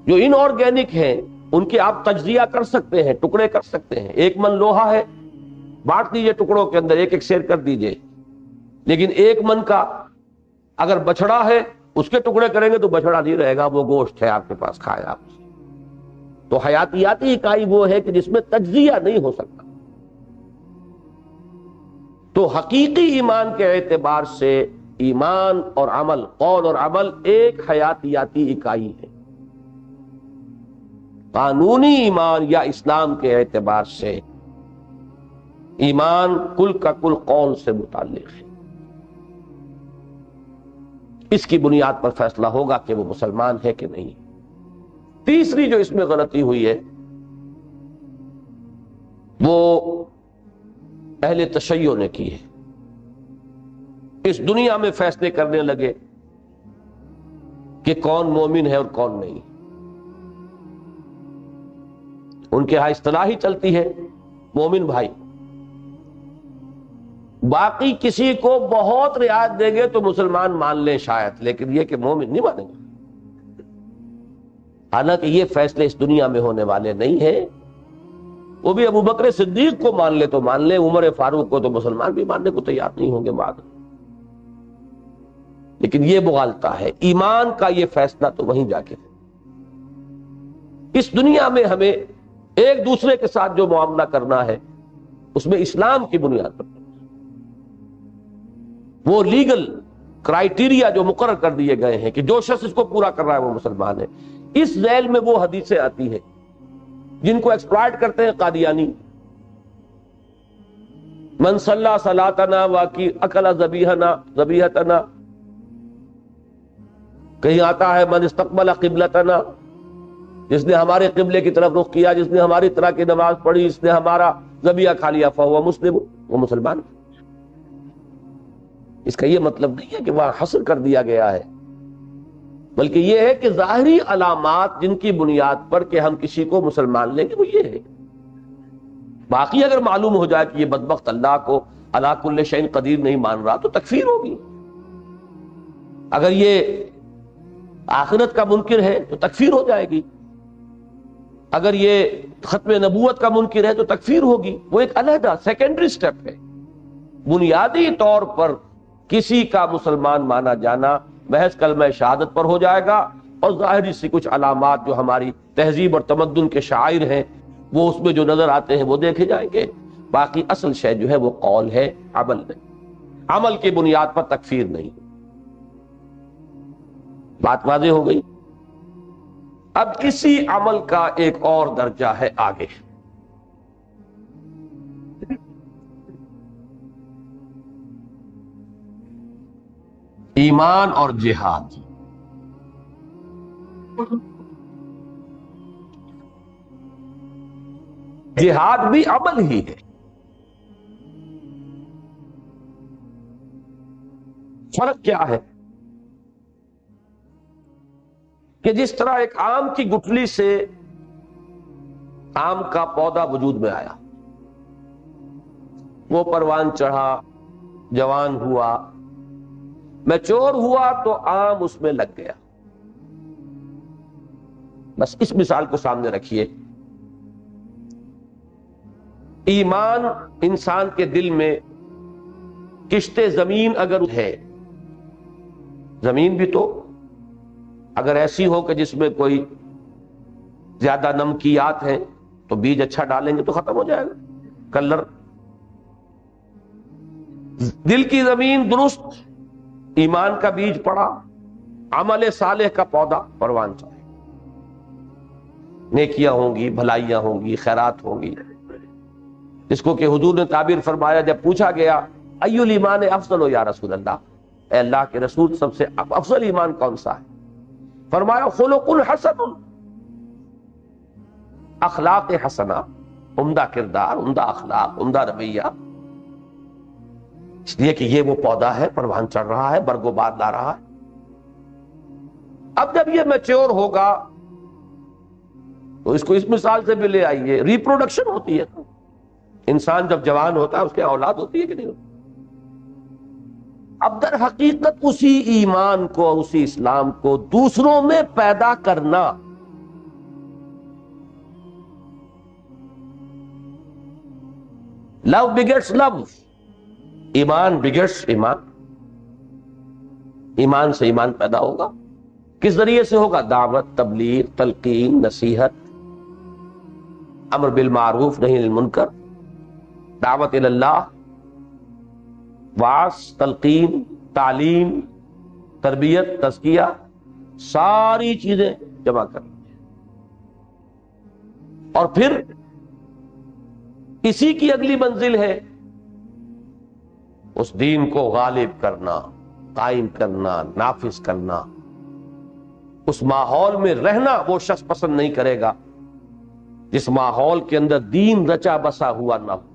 S1: جو ان آرگینک ہیں ان کے آپ تجزیہ کر سکتے ہیں، ٹکڑے کر سکتے ہیں، ایک من لوہا ہے، بانٹ دیجئے ٹکڑوں کے اندر، ایک ایک شیئر کر دیجئے، لیکن ایک من کا اگر بچڑا ہے اس کے ٹکڑے کریں گے تو بچڑا نہیں رہے گا، وہ گوشت ہے آپ کے پاس، کھائے آپ۔ تو حیاتیاتی اکائی وہ ہے کہ جس میں تجزیہ نہیں ہو سکتا۔ تو حقیقی ایمان کے اعتبار سے ایمان اور عمل، قول اور عمل ایک حیاتیاتی اکائی ہے۔ قانونی ایمان یا اسلام کے اعتبار سے ایمان کل کا کل قول سے متعلق ہے، اس کی بنیاد پر فیصلہ ہوگا کہ وہ مسلمان ہے کہ نہیں۔ تیسری جو اس میں غلطی ہوئی ہے وہ اہل تشیع نے کی ہے. اس دنیا میں فیصلے کرنے لگے کہ کون مومن ہے اور کون نہیں. ان کے ہاں اصطلاح ہی چلتی ہے مومن بھائی. باقی کسی کو بہت رعایت دیں گے تو مسلمان مان لیں شاید، لیکن یہ کہ مومن نہیں مانیں گے. حالانکہ یہ فیصلے اس دنیا میں ہونے والے نہیں ہیں. وہ بھی ابو بکر صدیق کو مان لے تو مان لے، عمر فاروق کو تو مسلمان بھی ماننے کو تیار نہیں ہوں گے بعد. لیکن یہ مغالطہ ہے. ایمان کا یہ فیصلہ تو وہیں جا کے. اس دنیا میں ہمیں ایک دوسرے کے ساتھ جو معاملہ کرنا ہے اس میں اسلام کی بنیاد پر، وہ لیگل کرائیٹیریا جو مقرر کر دیے گئے ہیں کہ جو شخص اس کو پورا کر رہا ہے وہ مسلمان ہے. اس ذیل میں وہ حدیثیں آتی ہیں جن کو ایکسپلائٹ کرتے ہیں قادیانی. من صلی صلاتنا واقی اکل ذبیحتنا، کہیں آتا ہے من استقبل قبلتنا، جس نے ہمارے قبلے کی طرف رخ کیا، جس نے ہماری طرح کی نماز پڑھی، جس نے ہمارا ذبیحہ کھا لیا فہو مسلم، وہ مسلمان. اس کا یہ مطلب نہیں ہے کہ وہاں حصر کر دیا گیا ہے، بلکہ یہ ہے کہ ظاہری علامات جن کی بنیاد پر کہ ہم کسی کو مسلمان لیں گے وہ یہ ہے. باقی اگر معلوم ہو جائے کہ یہ بدبخت اللہ کو علی کل شیء قدیر نہیں مان رہا تو تکفیر ہوگی. اگر یہ آخرت کا منکر ہے تو تکفیر ہو جائے گی. اگر یہ ختم نبوت کا منکر ہے تو تکفیر ہوگی. وہ ایک علیحدہ سیکنڈری سٹیپ ہے. بنیادی طور پر کسی کا مسلمان مانا جانا محض کلمہ شہادت پر ہو جائے گا، اور ظاہری سی کچھ علامات جو ہماری تہذیب اور تمدن کے شعائر ہیں وہ اس میں جو نظر آتے ہیں وہ دیکھے جائیں گے. باقی اصل شے جو ہے وہ قول ہے، عمل نہیں. عمل کی بنیاد پر تکفیر نہیں. بات واضح ہو گئی. اب اسی عمل کا ایک اور درجہ ہے آگے. ایمان اور جہاد. جہاد بھی عمل ہی ہے. فرق کیا ہے کہ جس طرح ایک آم کی گٹھلی سے آم کا پودا وجود میں آیا، وہ پروان چڑھا، جوان ہوا، میچور ہوا تو آم اس میں لگ گیا. بس اس مثال کو سامنے رکھیے. ایمان انسان کے دل میں کشت زمین اگر ہے، زمین بھی تو اگر ایسی ہو کہ جس میں کوئی زیادہ نمکیات ہیں تو بیج اچھا ڈالیں گے تو ختم ہو جائے گا کلر. دل کی زمین درست، ایمان کا بیج پڑا، عمل صالح کا پودا پروان چڑھے، نیکیاں ہوں گی، بھلائیاں ہوں گی، خیرات ہوں گی. جس کو کہ حضور نے تعبیر فرمایا جب پوچھا گیا ایو الایمان افضل یا رسول اللہ، اے اللہ کے رسول سب سے افضل ایمان کون سا ہے؟ فرمایا خلق حسن، اخلاق حسنہ، عمدہ کردار، عمدہ اخلاق، عمدہ رویہ. اس لیے کہ یہ وہ پودا ہے، پروان چڑھ رہا ہے، برگ و باد لا رہا ہے. اب جب یہ میچور ہوگا تو اس کو اس مثال سے بھی لے آئیے. ریپروڈکشن ہوتی ہے. انسان جب جوان ہوتا ہے اس کے اولاد ہوتی ہے کہ نہیں ہوتی؟ اب در حقیقت اسی ایمان کو اور اسی اسلام کو دوسروں میں پیدا کرنا، لو بگیٹس لو، ایمان بگیٹس ایمان. ایمان سے ایمان پیدا ہوگا. کس ذریعے سے ہوگا؟ دعوت، تبلیغ، تلقین، نصیحت، امر بالمعروف نہی عن المنکر، دعوت اللہ، وعظ، تلقین، تعلیم، تربیت، تزکیہ، ساری چیزیں جمع کرنی. اور پھر اسی کی اگلی منزل ہے اس دین کو غالب کرنا، قائم کرنا، نافذ کرنا. اس ماحول میں رہنا وہ شخص پسند نہیں کرے گا جس ماحول کے اندر دین رچا بسا ہوا نہ ہو۔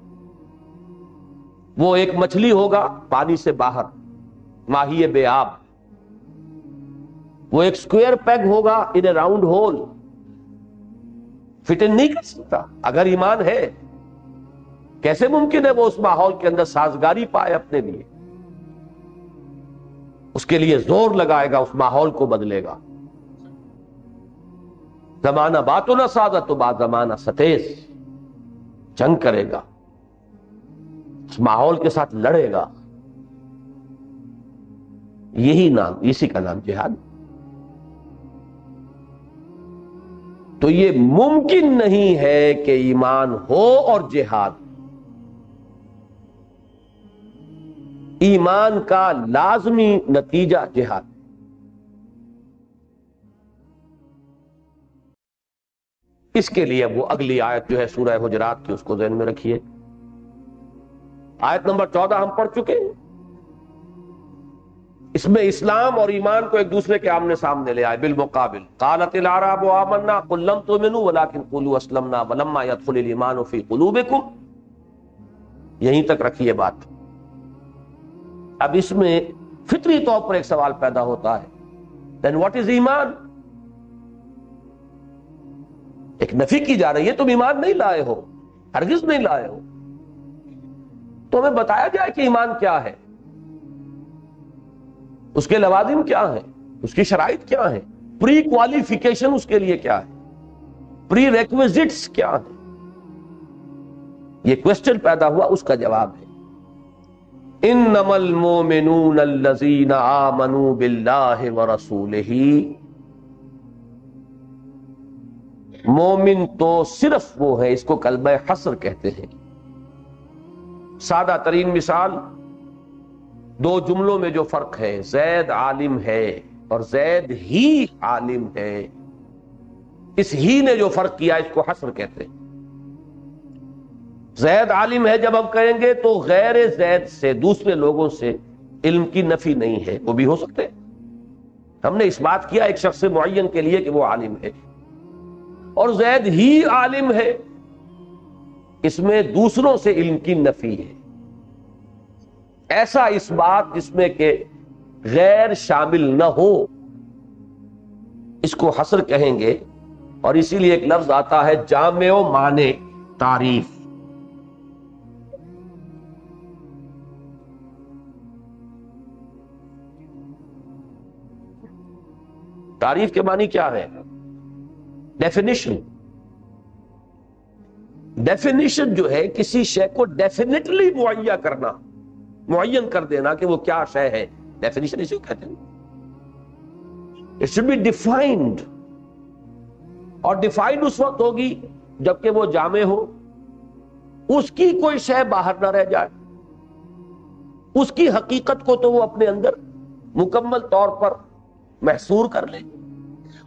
S1: وہ ایک مچھلی ہوگا پانی سے باہر، ماہی بے آب، وہ ایک سکوئر پیگ ہوگا ان اے راؤنڈ ہول، فٹ ان نہیں کر سکتا۔ اگر ایمان ہے کیسے ممکن ہے وہ اس ماحول کے اندر سازگاری پائے اپنے لیے؟ اس کے لیے زور لگائے گا، اس ماحول کو بدلے گا۔ زمانہ باتوں نہ سازا تو بعد زمانہ ستیز، جنگ کرے گا، اس ماحول کے ساتھ لڑے گا۔ یہی نام، اسی کا نام جہاد۔ تو یہ ممکن نہیں ہے کہ ایمان ہو اور جہاد۔ ایمان کا لازمی نتیجہ جہاد۔ اس کے لیے وہ اگلی آیت جو ہے سورہ حجرات کی، اس کو ذہن میں رکھیے۔ آیت نمبر 14 ہم پڑھ چکے ہیں۔ اس میں اسلام اور ایمان کو ایک دوسرے کے آمنے سامنے لے آئے بالمقابل۔ قالت الاعراب آمنا قل لم تؤمنوا ولكن قولوا اسلمنا ولما يدخل الايمان في قلوبكم۔ یہیں تک رکھیے بات۔ اب اس میں فطری طور پر ایک سوال پیدا ہوتا ہے، then what is ایمان؟ ایک نفی کی جا رہی ہے، تم ایمان نہیں لائے ہو، ہرگز نہیں لائے ہو۔ تو ہمیں بتایا جائے کہ ایمان کیا ہے، اس کے لوازم کیا ہیں، اس کی شرائط کیا ہیں، پری کوالیفیکیشن اس کے لیے کیا ہے، پری ریکویزٹس کیا ہیں۔ یہ کوسچن پیدا ہوا، اس کا جواب ہے انما المؤمنون الذین آمنوا باللہ ورسولہ۔ مومن تو صرف وہ ہے، اس کو کلمہ حصر کہتے ہیں۔ سادہ ترین مثال، دو جملوں میں جو فرق ہے، زید عالم ہے اور زید ہی عالم ہے، اس ہی نے جو فرق کیا اس کو حصر کہتے ہیں۔ زید عالم ہے جب ہم کہیں گے تو غیر زید سے، دوسرے لوگوں سے علم کی نفی نہیں ہے، وہ بھی ہو سکتے۔ ہم نے اس بات کیا ایک شخص معین کے لیے کہ وہ عالم ہے، اور زید ہی عالم ہے، اس میں دوسروں سے علم کی نفی ہے۔ ایسا اس بات جس میں کہ غیر شامل نہ ہو، اس کو حصر کہیں گے۔ اور اسی لیے ایک لفظ آتا ہے جامع و مانع تعریف۔ تعریف کے معنی کیا ہے؟ ڈیفینیشن۔ ڈیفینیشن جو ہے کسی شے کو ڈیفینیٹلی معین کرنا، معین کر دینا کہ وہ کیا شے ہے، ڈیفینیشن اسی کو کہتے ہیں۔ It should be defined، اور ڈیفائنڈ اس وقت ہوگی جبکہ وہ جامع ہو، اس کی کوئی شے باہر نہ رہ جائے، اس کی حقیقت کو تو وہ اپنے اندر مکمل طور پر محصور کر لے،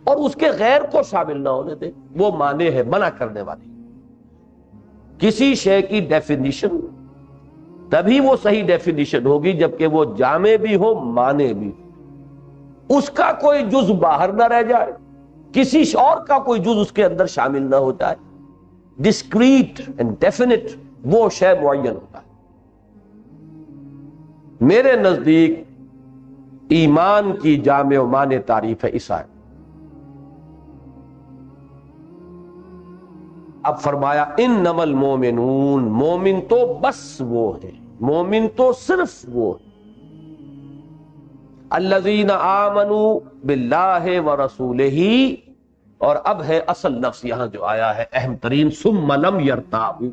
S1: اور اس کے غیر کو شامل نہ ہونے دے۔ وہ مانع ہے، منع کرنے والی۔ کسی شے کی ڈیفینیشن تبھی وہ صحیح ڈیفینیشن ہوگی جبکہ وہ جامع بھی ہو، مانع بھی ہو، اس کا کوئی جز باہر نہ رہ جائے، کسی اور کا کوئی جز اس کے اندر شامل نہ ہو جائے۔ ڈسکریٹ اینڈ ڈیفینٹ وہ شے معین ہوتا ہے۔ میرے نزدیک ایمان کی جامع و مانع تعریف ہے اس آیت۔ اب فرمایا انما المؤمنون، مومن تو بس وہ ہے، مومن تو صرف وہ ہے، الذین آمنوا باللہ ورسولہ۔ اور اب ہے اصل لفظ یہاں جو آیا ہے اہم ترین، ثم لم یرتابوا۔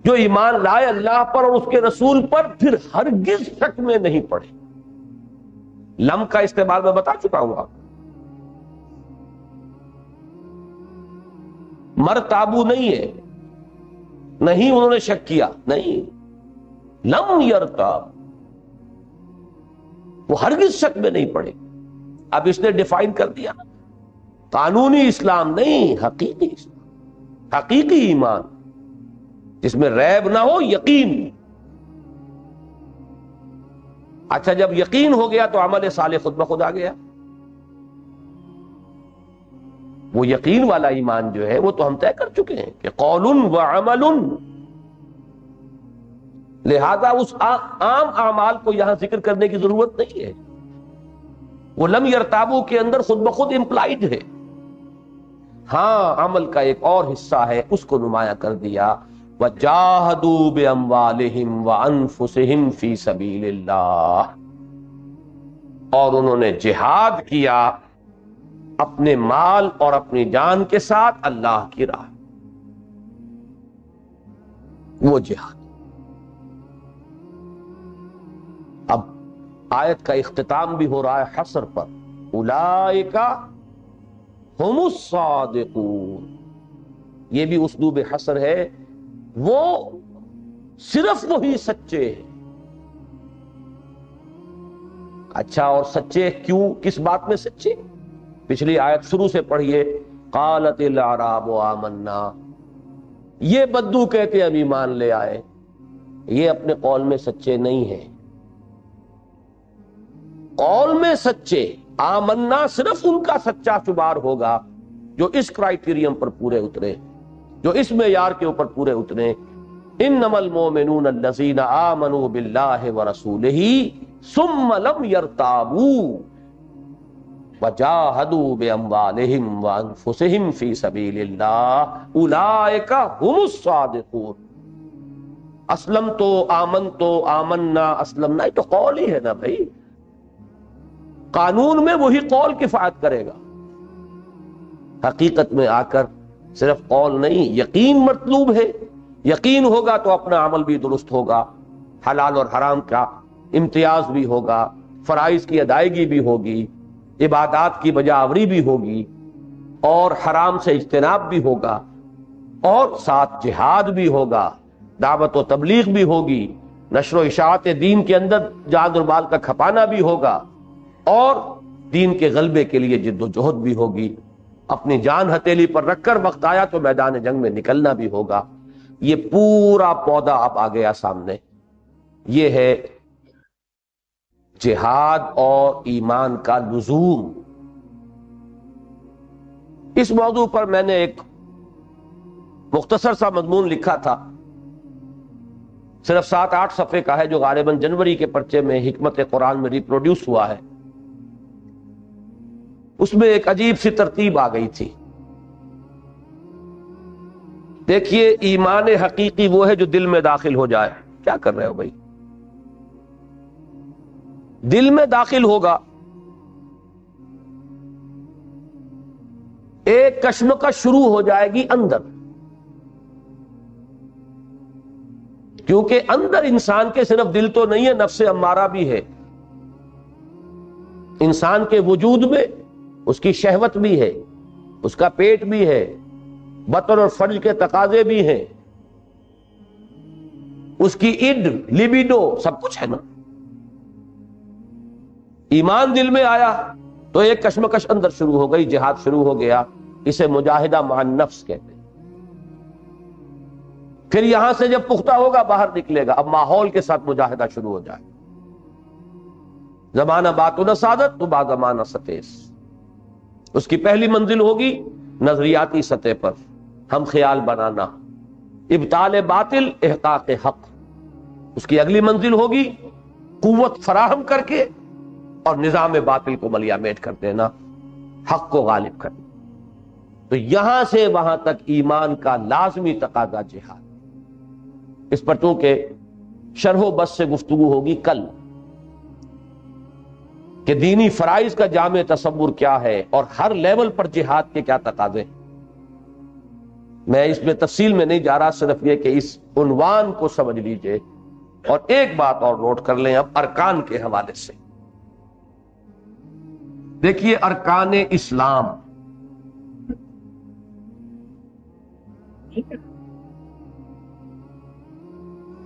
S1: جو ایمان لائے اللہ پر اور اس کے رسول پر، پھر ہرگز شک میں نہیں پڑے۔ لم کا استعمال میں بتا چکا ہوں آپ۔ مرتابو نہیں ہے، نہیں انہوں نے شک کیا، نہیں، لم یرتاب، وہ ہرگز شک میں نہیں پڑے۔ اب اس نے ڈیفائن کر دیا، قانونی اسلام نہیں، حقیقی اسلام، حقیقی ایمان۔ جس میں ریب نہ ہو، یقین۔ اچھا جب یقین ہو گیا تو عمل صالح خود بخود آ گیا۔ وہ یقین والا ایمان جو ہے وہ تو ہم طے کر چکے ہیں کہ قول و عمل، لہذا اس عام اعمال کو یہاں ذکر کرنے کی ضرورت نہیں ہے، وہ لم یرتابو کے اندر خود بخود امپلائڈ ہے۔ ہاں عمل کا ایک اور حصہ ہے، اس کو نمایاں کر دیا، وَجَاهَدُوا بِأَمْوَالِهِمْ وَأَنفُسِهِمْ فِي سَبِيلِ اللَّهِ، اور انہوں نے جہاد کیا اپنے مال اور اپنی جان کے ساتھ اللہ کی راہ، وہ جہاد۔ اب آیت کا اختتام بھی ہو رہا ہے حصر پر، اولئک ہم الصادقون، یہ بھی اسلوب حصر ہے، وہ صرف وہی سچے ہیں۔ اچھا اور سچے کیوں، کس بات میں سچے؟ پچھلی آیت شروع سے پڑھیے، قالت الاعراب آمنا، یہ بدو کہتے ہم ایمان لے آئے، یہ اپنے قول میں سچے نہیں ہیں۔ قول میں سچے، آمنا صرف ان کا سچا شمار ہوگا جو اس کرائیٹیریم پر پورے اترے، جو اس معیار کے اوپر پورے اترے۔ انما المؤمنون الذین آمنوا باللہ ورسولہ ثم لم یرتابوا وجاہدوا باموالہم وانفسہم فی سبیل اللہ اولئک ھم الصادقون۔ اسلم تو آمن تو آمنا اسلمنا، یہ تو قول ہی ہے نا بھائی، قانون میں وہی قول کفایت کرے گا، حقیقت میں آ کر صرف قول نہیں، یقین مطلوب ہے۔ یقین ہوگا تو اپنا عمل بھی درست ہوگا، حلال اور حرام کا امتیاز بھی ہوگا، فرائض کی ادائیگی بھی ہوگی، عبادات کی بجاوری بھی ہوگی، اور حرام سے اجتناب بھی ہوگا، اور ساتھ جہاد بھی ہوگا، دعوت و تبلیغ بھی ہوگی، نشر و اشاعت دین کے اندر جان اور مال کا کھپانا بھی ہوگا، اور دین کے غلبے کے لیے جد و جہد بھی ہوگی، اپنی جان ہتھیلی پر رکھ کر وقت آیا تو میدان جنگ میں نکلنا بھی ہوگا۔ یہ پورا پودا اب آ گیا سامنے، یہ ہے جہاد اور ایمان کا لزوم۔ اس موضوع پر میں نے ایک مختصر سا مضمون لکھا تھا، صرف 7-8 صفحے کا ہے، جو غالباً جنوری کے پرچے میں حکمت قرآن میں ریپروڈیوس ہوا ہے۔ اس میں ایک عجیب سی ترتیب آ گئی تھی۔ دیکھیے ایمان حقیقی وہ ہے جو دل میں داخل ہو جائے۔ کیا کر رہے ہو بھائی؟ دل میں داخل ہوگا، ایک کشمکش شروع ہو جائے گی اندر، کیونکہ اندر انسان کے صرف دل تو نہیں ہے، نفس امارہ بھی ہے۔ انسان کے وجود میں اس کی شہوت بھی ہے، اس کا پیٹ بھی ہے، بطن اور فرج کے تقاضے بھی ہیں، اس کی اڈ، لیبیڈو، سب کچھ ہے نا۔ ایمان دل میں آیا تو ایک کشمکش اندر شروع ہو گئی، جہاد شروع ہو گیا، اسے مجاہدہ مع النفس کہتے ہیں۔ پھر یہاں سے جب پختہ ہوگا باہر نکلے گا، اب ماحول کے ساتھ مجاہدہ شروع ہو جائے، زمانہ باتون سعادت تو با زمانہ ستیس۔ اس کی پہلی منزل ہوگی نظریاتی سطح پر ہم خیال بنانا، ابطال باطل احقاق حق۔ اس کی اگلی منزل ہوگی قوت فراہم کر کے اور نظام باطل کو ملیا میٹ کر دینا، حق کو غالب کرنا۔ تو یہاں سے وہاں تک ایمان کا لازمی تقاضا جہاد۔ اس پر چونکہ شرح و بس سے گفتگو ہوگی کل، کہ دینی فرائض کا جامع تصور کیا ہے اور ہر لیول پر جہاد کے کیا تقاضے۔ میں اس میں تفصیل میں نہیں جا رہا، صرف یہ کہ اس عنوان کو سمجھ لیجئے۔ اور ایک بات اور نوٹ کر لیں اب ارکان کے حوالے سے۔ دیکھیے ارکان اسلام،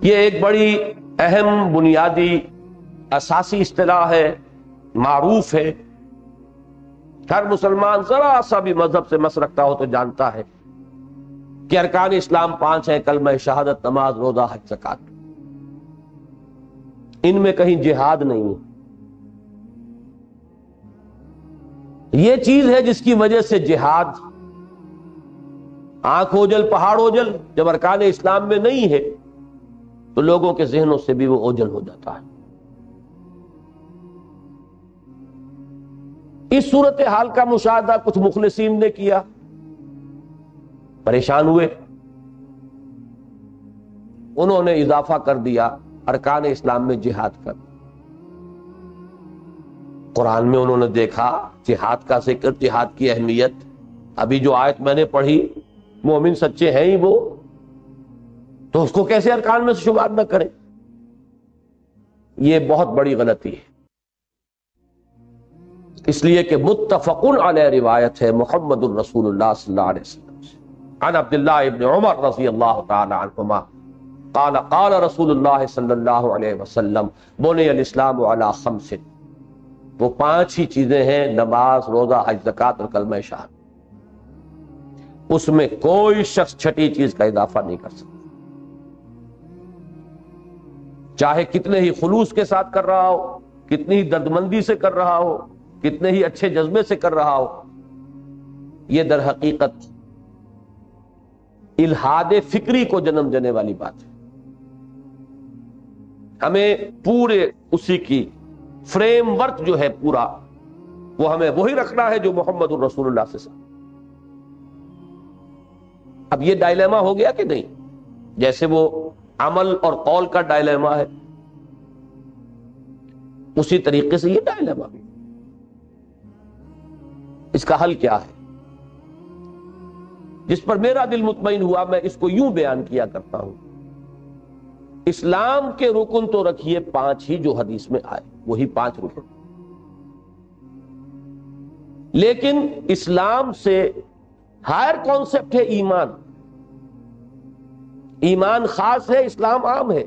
S1: یہ ایک بڑی اہم بنیادی اساسی اصطلاح ہے، معروف ہے، ہر مسلمان ذرا سا بھی مذہب سے مس رکھتا ہو تو جانتا ہے۔ کہ ارکان اسلام 5 ہیں، کلمہ شہادت، نماز، روزہ، حج، زکات، ان میں کہیں جہاد نہیں ہے۔ یہ چیز ہے جس کی وجہ سے جہاد، آنکھ اوجل پہاڑ اوجل، جب ارکان اسلام میں نہیں ہے تو لوگوں کے ذہنوں سے بھی وہ اوجل ہو جاتا ہے۔ اس صورتحال کا مشاہدہ کچھ مخلصین نے کیا، پریشان ہوئے، انہوں نے اضافہ کر دیا ارکان اسلام میں جہاد کر۔ قرآن میں انہوں نے دیکھا جہاد کا ذکر، جہاد کی اہمیت، ابھی جو آیت میں نے پڑھی، مومن سچے ہیں ہی وہ، تو اس کو کیسے ارکان میں سے شمار نہ کریں؟ یہ بہت بڑی غلطی ہے، اس لیے کہ متفقن علیہ روایت ہے محمد الرسول اللہ صلی اللہ علیہ وسلم سے، عن عبداللہ ابن عمر رضی اللہ تعالی عنہما قال قال رسول اللہ صلی اللہ علیہ وسلم بنی الاسلام علی 5، وہ 5 ہی چیزیں ہیں، نماز، روزہ، حج، زکات اور کلمہ شہادت، اس میں کوئی شخص چھٹی چیز کا اضافہ نہیں کر سکتا، چاہے کتنے ہی خلوص کے ساتھ کر رہا ہو، کتنی ہی دردمندی سے کر رہا ہو، کتنے ہی اچھے جذبے سے کر رہا ہو۔ یہ در حقیقت الحاد فکری کو جنم دینے والی بات ہے۔ ہمیں پورے اسی کی فریم ورک جو ہے پورا، وہ ہمیں وہی رکھنا ہے جو محمد الرسول اللہ سے۔ اب یہ ڈائلیما ہو گیا کہ نہیں؟ جیسے وہ عمل اور قول کا ڈائلیما ہے، اسی طریقے سے یہ ڈائلیما بھی۔ اس کا حل کیا ہے؟ جس پر میرا دل مطمئن ہوا میں اس کو یوں بیان کیا کرتا ہوں، اسلام کے رکن تو رکھیے 5 ہی جو حدیث میں آئے، وہی 5 رکن، لیکن اسلام سے ہائر کانسیپٹ ہے ایمان۔ ایمان خاص ہے، اسلام عام ہے،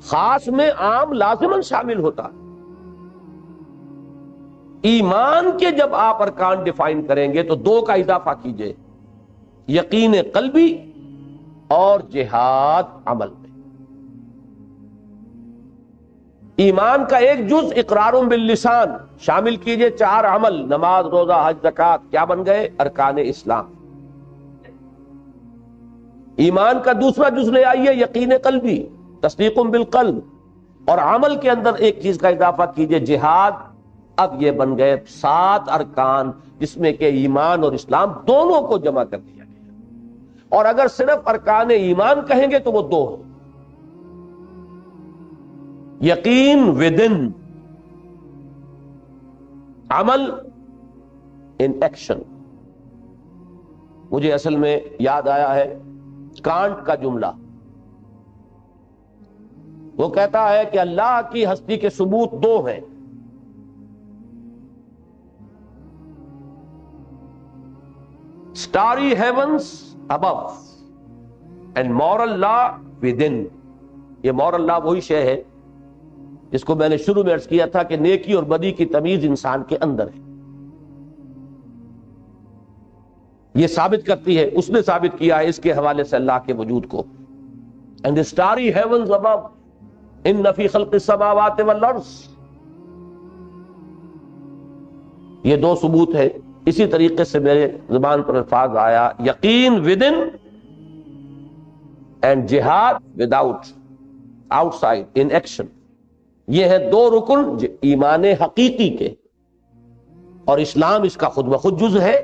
S1: خاص میں عام لازماً شامل ہوتا ہے۔ ایمان کے جب آپ ارکان ڈیفائن کریں گے تو 2 کا اضافہ کیجئے، یقین قلبی اور جہاد عمل میں۔ ایمان کا ایک جز اقرار باللسان، شامل کیجئے 4 عمل، نماز، روزہ، حج، زکات، کیا بن گئے؟ ارکان اسلام۔ ایمان کا دوسرا جز لے آئیے یقین قلبی، تصدیق بالقلب، اور عمل کے اندر ایک چیز کا اضافہ کیجئے جہاد۔ اب یہ بن گئے 7 ارکان، جس میں کہ ایمان اور اسلام دونوں کو جمع کر دیا گیا۔ اور اگر صرف ارکان ایمان کہیں گے تو وہ 2 ہیں، یقین ودن، عمل ان ایکشن۔ مجھے اصل میں یاد آیا ہے کانٹ کا جملہ، وہ کہتا ہے کہ اللہ کی ہستی کے ثبوت 2 ہیں، starry heavens above and moral law within۔ یہ moral law وہی شے ہے جس کو میں نے شروع میں عرض کیا تھا کہ نیکی اور بدی کی تمیز انسان کے اندر ہے، یہ ثابت کرتی ہے، اس نے ثابت کیا ہے اس کے حوالے سے اللہ کے وجود کو۔ and the starry heavens above ان فی خلق السماوات والارض، یہ 2 ثبوت ہے۔ اسی طریقے سے میرے زبان پر الفاظ آیا یقین ودن اینڈ جہاد without, out side in action. یہ ہے 2 رکن ایمان حقیقی کے، اور اسلام اس کا خود بخود جز ہے،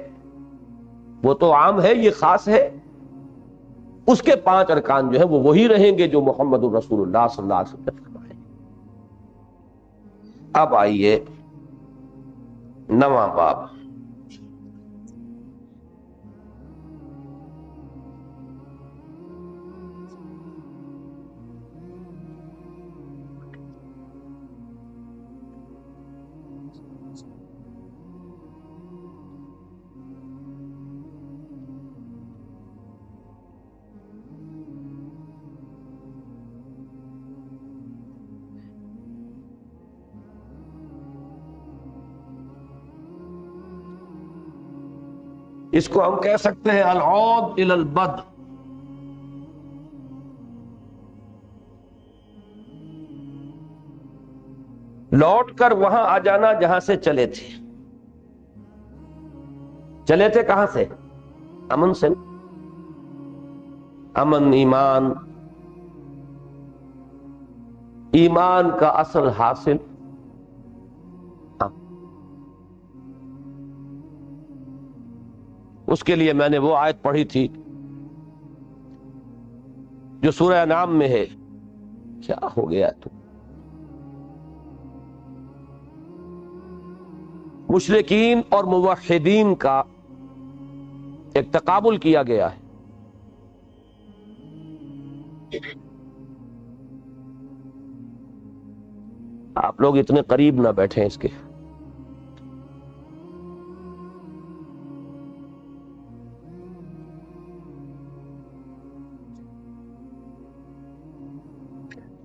S1: وہ تو عام ہے، یہ خاص ہے۔ اس کے 5 ارکان جو ہیں وہ وہی رہیں گے جو محمد الرسول اللہ صلی اللہ علیہ وسلم نے فرمائے۔ اب آئیے 9واں باب۔ اس کو ہم کہہ سکتے ہیں العود الی البد، لوٹ کر وہاں آ جانا جہاں سے چلے تھے۔ چلے تھے کہاں سے؟ امن سے۔ امن ایمان، ایمان کا اصل حاصل اس کے لیے میں نے وہ آیت پڑھی تھی جو سورہ انعام میں ہے۔ کیا ہو گیا تو مشرکین اور موحدین کا ایک تقابل کیا گیا ہے۔ آپ لوگ اتنے قریب نہ بیٹھیں اس کے۔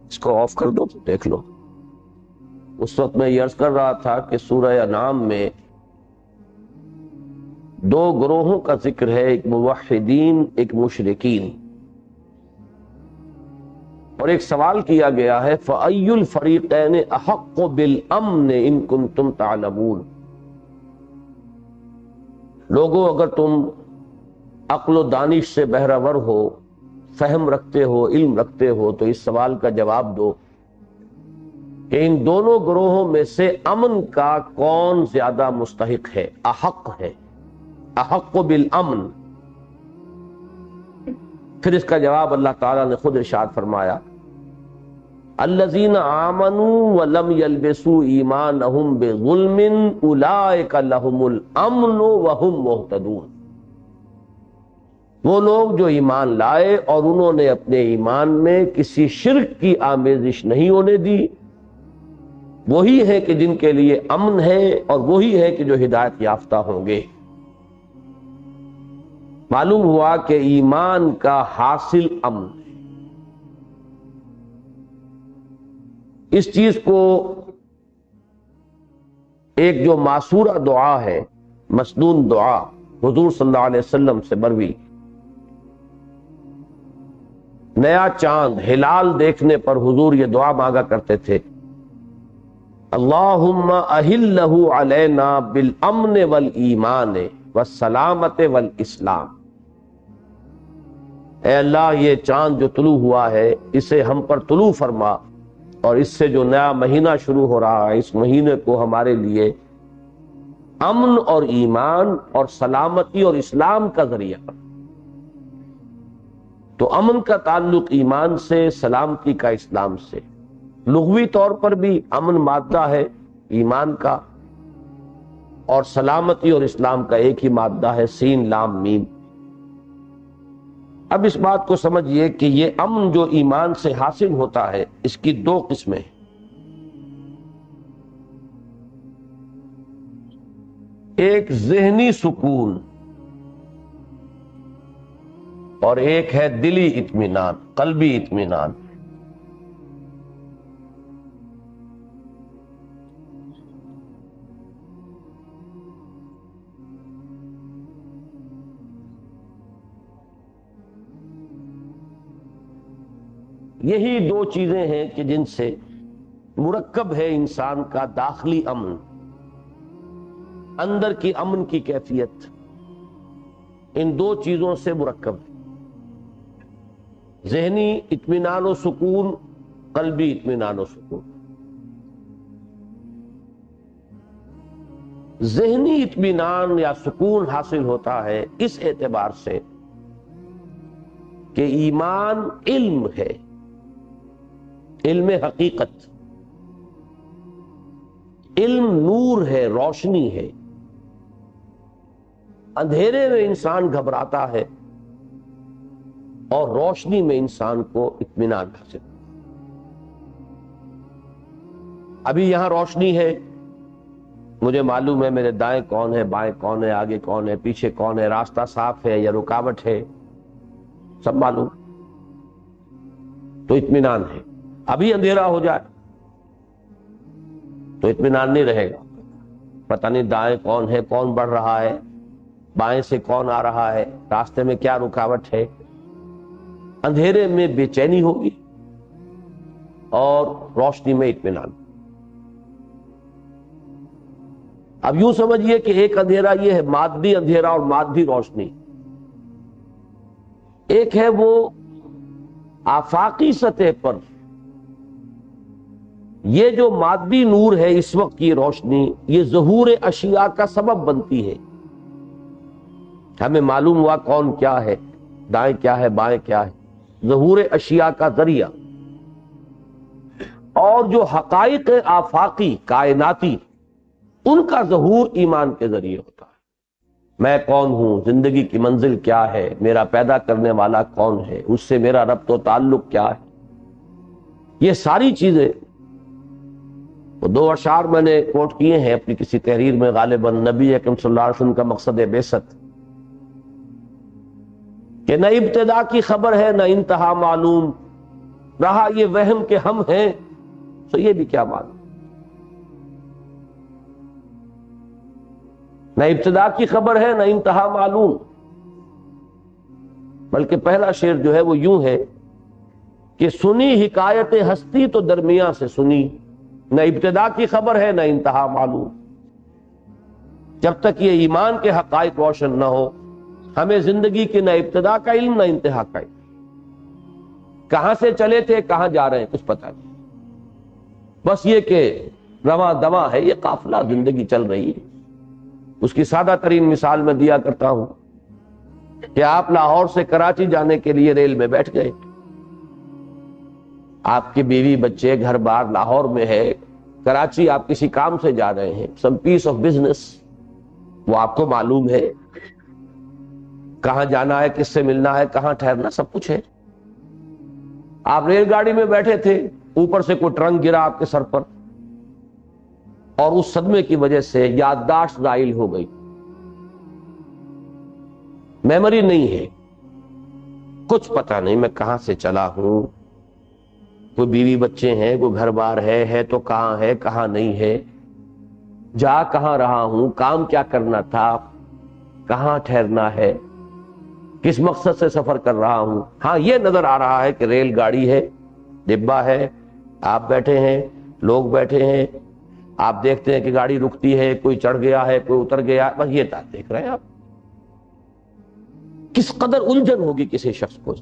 S1: اس کو آف کر دو، دیکھ لو۔ اس وقت میں یہ عرض کر رہا تھا کہ سورہ انعام میں دو گروہوں کا ذکر ہے، ایک موحدین، ایک مشرکین، اور ایک سوال کیا گیا ہے فَأَيُّ الْفَرِيقَيْنِ أَحَقُّ بِالْأَمْنِ إِن كُنتُمْ تَعْلَمُونَ۔ لوگوں اگر تم عقل و دانش سے بہرہ ور ہو، فہم رکھتے ہو، علم رکھتے ہو، تو اس سوال کا جواب دو کہ ان دونوں گروہوں میں سے امن کا کون زیادہ مستحق ہے، احق ہے، احق بالامن۔ پھر اس کا جواب اللہ تعالیٰ نے خود ارشاد فرمایا الذین آمنوا ولم یلبسوا ایمانہم بظلم اولئک لہم الامن وہم مہتدون۔ وہ لوگ جو ایمان لائے اور انہوں نے اپنے ایمان میں کسی شرک کی آمیزش نہیں ہونے دی، وہی ہے کہ جن کے لیے امن ہے، اور وہی ہے کہ جو ہدایت یافتہ ہوں گے۔ معلوم ہوا کہ ایمان کا حاصل امن۔ اس چیز کو ایک جو معصورہ دعا ہے، مسنون دعا حضور صلی اللہ علیہ وسلم سے مروی، نیا چاند ہلال دیکھنے پر حضور یہ دعا مانگا کرتے تھے اللہم اہلہ علینا بالامن والایمان والسلامت والاسلام۔ اے اللہ، یہ چاند جو طلوع ہوا ہے اسے ہم پر طلوع فرما، اور اس سے جو نیا مہینہ شروع ہو رہا ہے اس مہینے کو ہمارے لیے امن اور ایمان اور سلامتی اور اسلام کا ذریعہ کر۔ تو امن کا تعلق ایمان سے، سلامتی کا اسلام سے۔ لغوی طور پر بھی امن مادہ ہے ایمان کا، اور سلامتی اور اسلام کا ایک ہی مادہ ہے، سین لام میم۔ اب اس بات کو سمجھیے کہ یہ امن جو ایمان سے حاصل ہوتا ہے اس کی دو قسمیں ہیں۔ ایک ذہنی سکون اور ایک ہے دلی اطمینان، قلبی اطمینان۔ یہی دو چیزیں ہیں کہ جن سے مرکب ہے انسان کا داخلی امن، اندر کی امن کی کیفیت ان دو چیزوں سے مرکب ہے، ذہنی اطمینان و سکون، قلبی اطمینان و سکون۔ ذہنی اطمینان یا سکون حاصل ہوتا ہے اس اعتبار سے کہ ایمان علم ہے، علم حقیقت، علم نور ہے، روشنی ہے۔ اندھیرے میں انسان گھبراتا ہے اور روشنی میں انسان کو اطمینان حاصل۔ ابھی یہاں روشنی ہے، مجھے معلوم ہے میرے دائیں کون ہے، بائیں کون ہے، آگے کون ہے، پیچھے کون ہے، راستہ صاف ہے یا رکاوٹ ہے، سب معلوم، تو اطمینان ہے۔ ابھی اندھیرا ہو جائے تو اطمینان نہیں رہے گا، پتہ نہیں دائیں کون ہے، کون بڑھ رہا ہے، بائیں سے کون آ رہا ہے، راستے میں کیا رکاوٹ ہے، اندھیرے میں بے چینی ہوگی اور روشنی میں اطمینان۔ اب یوں سمجھیے کہ ایک اندھیرا یہ ہے مادی اندھیرا اور مادی روشنی، ایک ہے وہ آفاقی سطح پر یہ جو مادی نور ہے، اس وقت کی روشنی یہ ظہور اشیاء کا سبب بنتی ہے، ہمیں معلوم ہوا کون کیا ہے، دائیں کیا ہے بائیں کیا ہے، ظہور اشیاء کا ذریعہ۔ اور جو حقائق آفاقی کائناتی ان کا ظہور ایمان کے ذریعے ہوتا ہے، میں کون ہوں، زندگی کی منزل کیا ہے، میرا پیدا کرنے والا کون ہے، اس سے میرا ربط و تعلق کیا ہے، یہ ساری چیزیں وہ دو اشعار میں نے کوٹ کیے ہیں اپنی کسی تحریر میں، غالباً نبی اکرم صلی اللہ علیہ وسلم کا مقصد بعثت کہ نہ ابتدا کی خبر ہے نہ انتہا معلوم، رہا یہ وہم کہ ہم ہیں تو یہ بھی کیا معلوم۔ نہ ابتدا کی خبر ہے نہ انتہا معلوم، بلکہ پہلا شعر جو ہے وہ یوں ہے کہ سنی حکایت ہستی تو درمیاں سے سنی، نہ ابتدا کی خبر ہے نہ انتہا معلوم۔ جب تک یہ ایمان کے حقائق روشن نہ ہو، ہمیں زندگی کی نہ ابتدا کا علم نہ انتہا کا علم، کہاں سے چلے تھے کہاں جا رہے ہیں کچھ پتہ نہیں، بس یہ کہ رواں دواں ہے، یہ قافلہ زندگی چل رہی ہے۔ اس کی سادہ ترین مثال میں دیا کرتا ہوں کہ آپ لاہور سے کراچی جانے کے لیے ریل میں بیٹھ گئے، آپ کی بیوی بچے گھر بار لاہور میں ہے، کراچی آپ کسی کام سے جا رہے ہیں، سم پیس آف بزنس، وہ آپ کو معلوم ہے کہاں جانا ہے، کس سے ملنا ہے، کہاں ٹھہرنا، سب کچھ ہے۔ آپ ریل گاڑی میں بیٹھے تھے، اوپر سے کوئی ٹرنک گرا آپ کے سر پر اور اس صدمے کی وجہ سے یادداشت زائل ہو گئی، میموری نہیں ہے، کچھ پتہ نہیں میں کہاں سے چلا ہوں، کوئی بیوی بچے ہیں، کوئی گھر بار ہے تو کہاں ہے کہاں نہیں ہے، جا کہاں رہا ہوں، کام کیا کرنا تھا، کہاں ٹھہرنا ہے، کس مقصد سے سفر کر رہا ہوں۔ ہاں یہ نظر آ رہا ہے کہ ریل گاڑی ہے، ڈبہ ہے، آپ بیٹھے ہیں، لوگ بیٹھے ہیں، آپ دیکھتے ہیں کہ گاڑی رکتی ہے، کوئی چڑھ گیا ہے، کوئی اتر گیا، بس یہ بات دیکھ رہے ہیں آپ۔ کس قدر الجھن ہوگی کسی شخص کو۔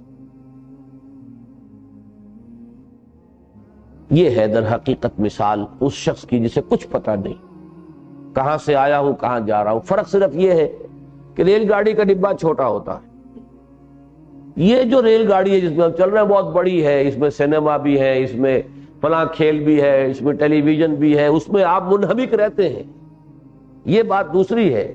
S1: یہ ہے در حقیقت مثال اس شخص کی جسے کچھ پتہ نہیں کہاں سے آیا ہوں کہاں جا رہا ہوں۔ فرق صرف یہ ہے کہ ریل گاڑی کا ڈبہ چھوٹا ہوتا ہے، یہ جو ریل گاڑی ہے جس میں ہم چل رہے ہیں بہت بڑی ہے، اس میں سینما بھی ہے، اس میں فلاں کھیل بھی ہے، اس میں ٹیلی ویژن بھی ہے، اس میں آپ منہمک رہتے ہیں، یہ بات دوسری ہے۔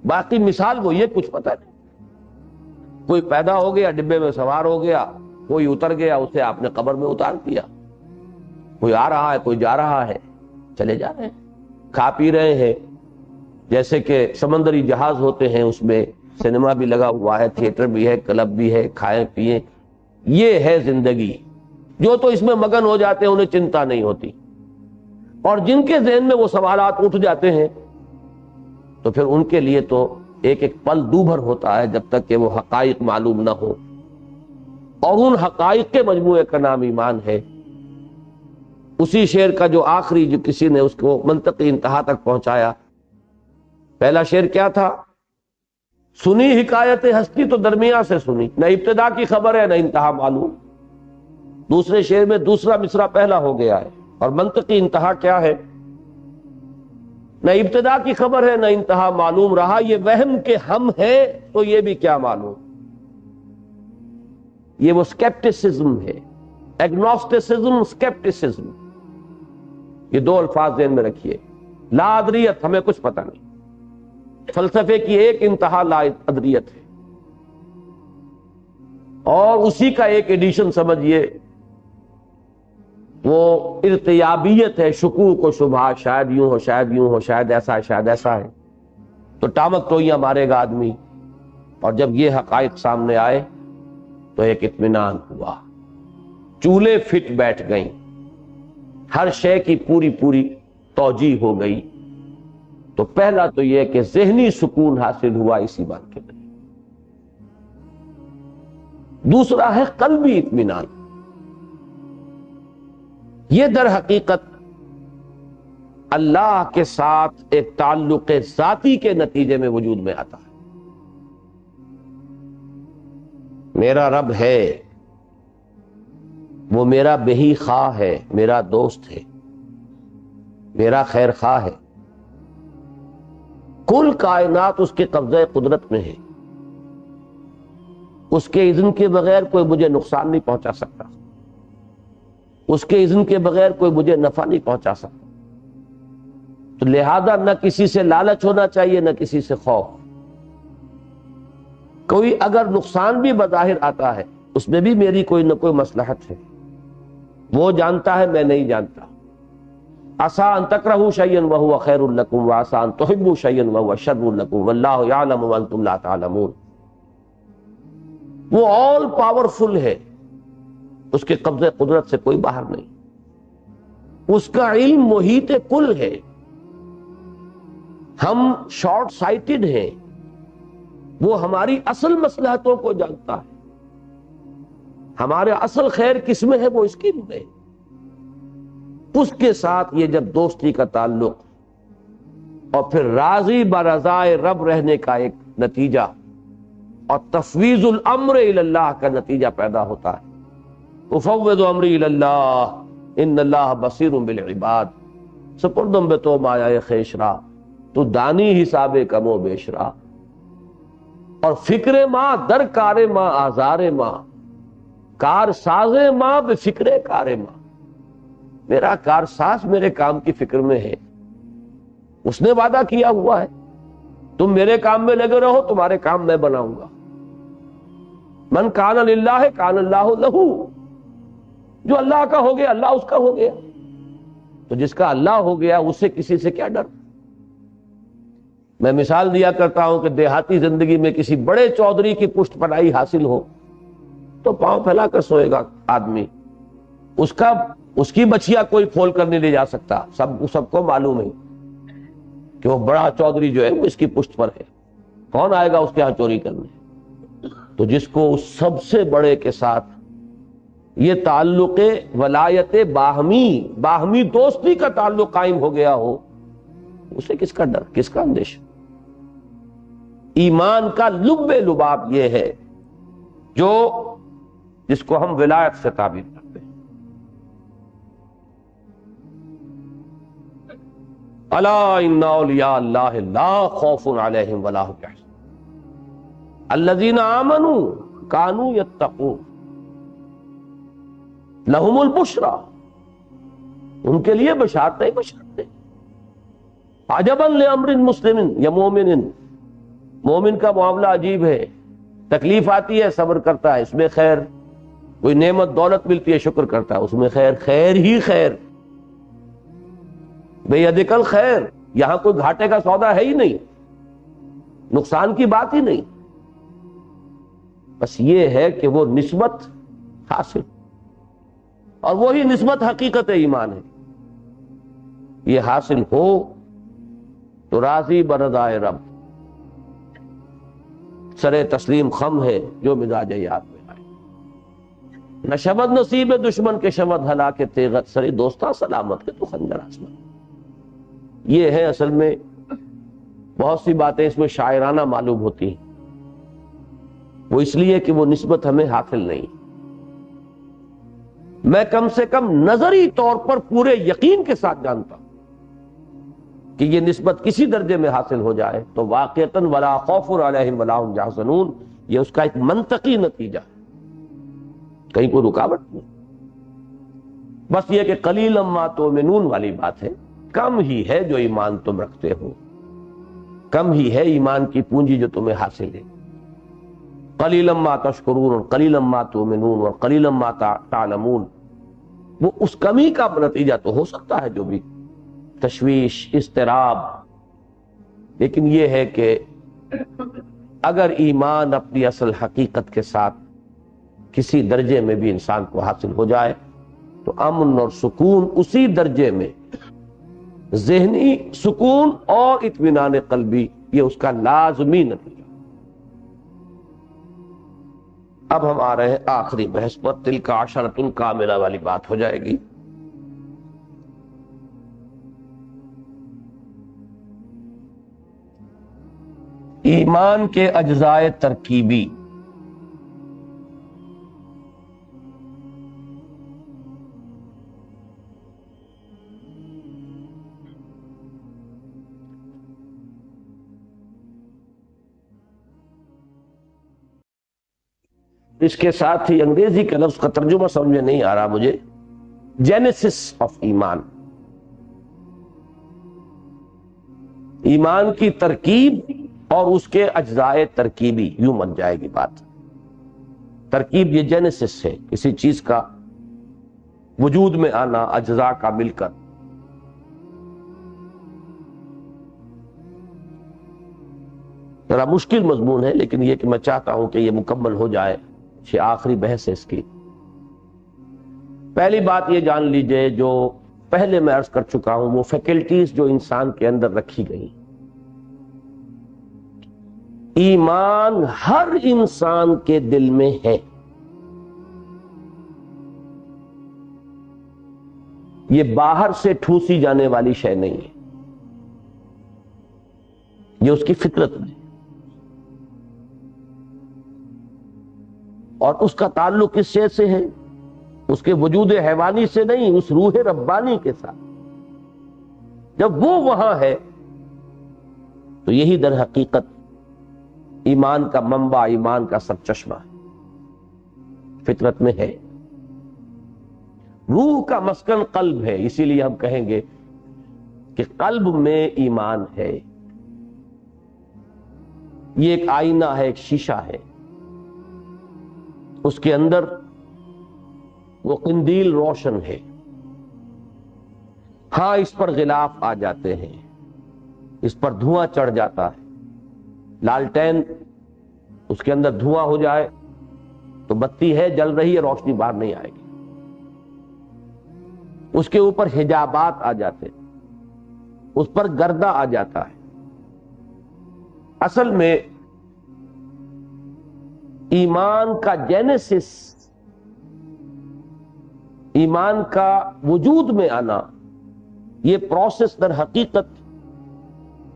S1: باقی مثال وہ یہ کچھ پتہ نہیں، کوئی پیدا ہو گیا ڈبے میں سوار ہو گیا، کوئی اتر گیا اسے آپ نے قبر میں اتار دیا، کوئی آ رہا ہے کوئی جا رہا ہے، چلے جا رہے ہیں، کھا پی رہے ہیں، جیسے کہ سمندری جہاز ہوتے ہیں اس میں سینما بھی لگا ہوا ہے، تھیٹر بھی ہے، کلب بھی ہے، کھائیں پیئیں، یہ ہے زندگی۔ جو تو اس میں مگن ہو جاتے ہیں انہیں چنتا نہیں ہوتی، اور جن کے ذہن میں وہ سوالات اٹھ جاتے ہیں تو پھر ان کے لیے تو ایک ایک پل دوبھر ہوتا ہے جب تک کہ وہ حقائق معلوم نہ ہو، اور ان حقائق کے مجموعے کا نام ایمان ہے۔ اسی شعر کا جو آخری جو کسی نے اس کو منطقی انتہا تک پہنچایا، پہلا شعر کیا تھا؟ سنی حکایت ہستی تو درمیاں سے سنی، نہ ابتدا کی خبر ہے نہ انتہا معلوم۔ دوسرے شعر میں دوسرا مصرع پہلا ہو گیا ہے، اور منطقی انتہا کیا ہے؟ نہ ابتدا کی خبر ہے نہ انتہا معلوم، رہا یہ وہم کہ ہم ہیں تو یہ بھی کیا معلوم۔ یہ وہ سکیپٹسزم ہے، ایگنوسٹسزم، سکیپٹسزم، یہ دو الفاظ ذہن میں رکھیے۔ لا ادریت، ہمیں کچھ پتہ نہیں، فلسفے کی ایک انتہا لا ادریت ہے، اور اسی کا ایک ایڈیشن سمجھیے وہ ارتیابیت ہے، شکوک و شبہات، شاید یوں ہو شاید یوں ہو، شاید ایسا ہے شاید ایسا ہے، تو ٹامک ٹوئیاں مارے گا آدمی، اور جب یہ حقائق سامنے آئے تو ایک اطمینان ہوا، چولے فٹ بیٹھ گئیں، ہر شے کی پوری پوری توجیہ ہو گئی تو پہلا تو یہ کہ ذہنی سکون حاصل ہوا اس ایمان کے ذریعے. دوسرا ہے قلبی اطمینان. یہ در حقیقت اللہ کے ساتھ ایک تعلق ذاتی کے نتیجے میں وجود میں آتا ہے. میرا رب ہے، وہ میرا بہی خواہ ہے، میرا دوست ہے، میرا خیر خواہ ہے. کل کائنات اس کے قبضہ قدرت میں ہے. اس کے اذن کے بغیر کوئی مجھے نقصان نہیں پہنچا سکتا، اس کے اذن کے بغیر کوئی مجھے نفع نہیں پہنچا سکتا. تو لہذا نہ کسی سے لالچ ہونا چاہیے نہ کسی سے خوف. کوئی اگر نقصان بھی بظاہر آتا ہے اس میں بھی میری کوئی نہ کوئی مصلحت ہے، وہ جانتا ہے میں نہیں جانتا. عسیٰ ان تکرہوا شیئا وہو خیر لکم وعسیٰ ان تحبوا شیئا وہو شر لکم واللہ یعلم وانتم لا تعلمون. وہ آل پاورفل ہے، اس کے قبضہ قدرت سے کوئی باہر نہیں. اس کا علم محیط کل ہے. ہم شارٹ سائٹڈ ہیں، وہ ہماری اصل مصلحتوں کو جانتا ہے. ہمارے اصل خیر کس میں ہے وہ اس کی میں. اس کے ساتھ یہ جب دوستی کا تعلق اور پھر راضی برضائے رب رہنے کا ایک نتیجہ اور تفویض الامر الی اللہ کا نتیجہ پیدا ہوتا ہے. افوض امری الی اللہ ان اللہ بصیر بالعباد. سپردم بے تو مایا خیشرا، تو دانی حساب کم و بیشرا. اور فکر ماں در کار ماں آزار ماں، کار ساز ماں بے فکر کار ماں. میرا کار ساز میرے کام کی فکر میں ہے، اس نے وعدہ کیا ہوا ہے تم میرے کام میں لگے رہو، تمہارے کام میں بناؤں گا. من کان للہ کان اللہ لہو. جو اللہ کا ہو گیا اللہ اس کا ہو گیا. تو جس کا اللہ ہو گیا اسے کسی سے کیا ڈر. میں مثال دیا کرتا ہوں کہ دیہاتی زندگی میں کسی بڑے چودھری کی پشت پناہی حاصل ہو تو پاؤں پھیلا کر سوئے گا آدمی. اس کی بچیا کوئی کھول کر نہیں لے جا سکتا. سب کو معلوم ہے کہ وہ بڑا چودھری جو ہے وہ اس کی پشت پر ہے. کون آئے گا اس کے ہاں چوری کرنے. تو جس کو اس سب سے بڑے کے ساتھ یہ تعلق ولایت باہمی دوستی کا تعلق قائم ہو گیا ہو، اسے کس کا ڈر، کس کا اندیشہ. ایمان کا لب لباب یہ ہے جس کو ہم ولایت سے تعبیر کرتے ہیں. الا ان اولیاء اللہ لا خوف علیہم ولا هم يحزنون الذین آمنوا كانوا يتقون لهم البشرى. ان کے لیے بشارتیں بشارتیں. عجبا لامر مسلم یا مومن کا معاملہ عجیب ہے. تکلیف آتی ہے صبر کرتا ہے، اس میں خیر. کوئی نعمت دولت ملتی ہے شکر کرتا ہے، اس میں خیر. خیر ہی خیر. بے یدک الخیر. یہاں کوئی گھاٹے کا سودا ہے ہی نہیں، نقصان کی بات ہی نہیں. بس یہ ہے کہ وہ نسبت حاصل، اور وہی نسبت حقیقت ایمان ہے. یہ حاصل ہو تو راضی برضائے رب، سرے تسلیم خم ہے جو مزاج یاد میں آئے. نہ شبد نصیب دشمن کے شبد ہلاک تیغت، سرے دوستاں سلامت کے تو خنجر آسمان. یہ ہے اصل میں. بہت سی باتیں اس میں شاعرانہ معلوم ہوتی ہیں، وہ اس لیے کہ وہ نسبت ہمیں حاصل نہیں. میں کم سے کم نظری طور پر پورے یقین کے ساتھ جانتا ہوں کہ یہ نسبت کسی درجے میں حاصل ہو جائے تو واقعتاً ولا خوف علیہم ولا هم يحزنون. یہ اس کا ایک منطقی نتیجہ ہے، کہیں کوئی رکاوٹ نہیں. بس یہ کہ قلیلا ما تؤمنون والی بات ہے. کم ہی ہے جو ایمان تم رکھتے ہو، کم ہی ہے ایمان کی پونجی جو تمہیں حاصل ہے. قلیلا ما تشکرون قلیلا ما تؤمنون اور قلیلا ما تعلمون. وہ اس کمی کا نتیجہ تو ہو سکتا ہے جو بھی تشویش، اضطراب. لیکن یہ ہے کہ اگر ایمان اپنی اصل حقیقت کے ساتھ کسی درجے میں بھی انسان کو حاصل ہو جائے تو امن اور سکون اسی درجے میں ذہنی سکون اور اطمینان قلبی، یہ اس کا لازمی نتیجہ۔ اب ہم آ رہے ہیں آخری بحث پر، تلک عشرۃ کاملہ والی بات ہو جائے گی۔ ایمان کے اجزاء ترکیبی۔ اس کے ساتھ ہی انگریزی کے لفظ کا ترجمہ سمجھ میں نہیں آ رہا مجھے، جینیسس آف ایمان، ایمان کی ترکیب اور اس کے اجزاء ترکیبی، یوں بن جائے گی بات۔ ترکیب یہ جینیسس ہے، کسی چیز کا وجود میں آنا، اجزاء کا مل کر۔ ذرا مشکل مضمون ہے، لیکن یہ کہ میں چاہتا ہوں کہ یہ مکمل ہو جائے، یہ آخری بحث ہے اس کی۔ پہلی بات یہ جان لیجئے، جو پہلے میں عرض کر چکا ہوں، وہ فیکلٹیز جو انسان کے اندر رکھی گئی، ایمان ہر انسان کے دل میں ہے۔ یہ باہر سے ٹھوسی جانے والی شے نہیں ہے، یہ اس کی فطرت میں، اور اس کا تعلق کس شے سے ہے؟ اس کے وجود حیوانی سے نہیں، اس روح ربانی کے ساتھ۔ جب وہ وہاں ہے تو یہی در حقیقت ایمان کا منبع، ایمان کا سرچشمہ ہے، فطرت میں ہے۔ روح کا مسکن قلب ہے، اسی لیے ہم کہیں گے کہ قلب میں ایمان ہے۔ یہ ایک آئینہ ہے، ایک شیشہ ہے، اس کے اندر وہ قندیل روشن ہے۔ ہاں اس پر غلاف آ جاتے ہیں، اس پر دھواں چڑھ جاتا ہے۔ لالٹین اس کے اندر دھواں ہو جائے تو بتی ہے، جل رہی ہے، روشنی باہر نہیں آئے گی۔ اس کے اوپر حجابات آ جاتے ہیں، اس پر گردہ آ جاتا ہے۔ اصل میں ایمان کا جینیسس، ایمان کا وجود میں آنا، یہ پروسیس در حقیقت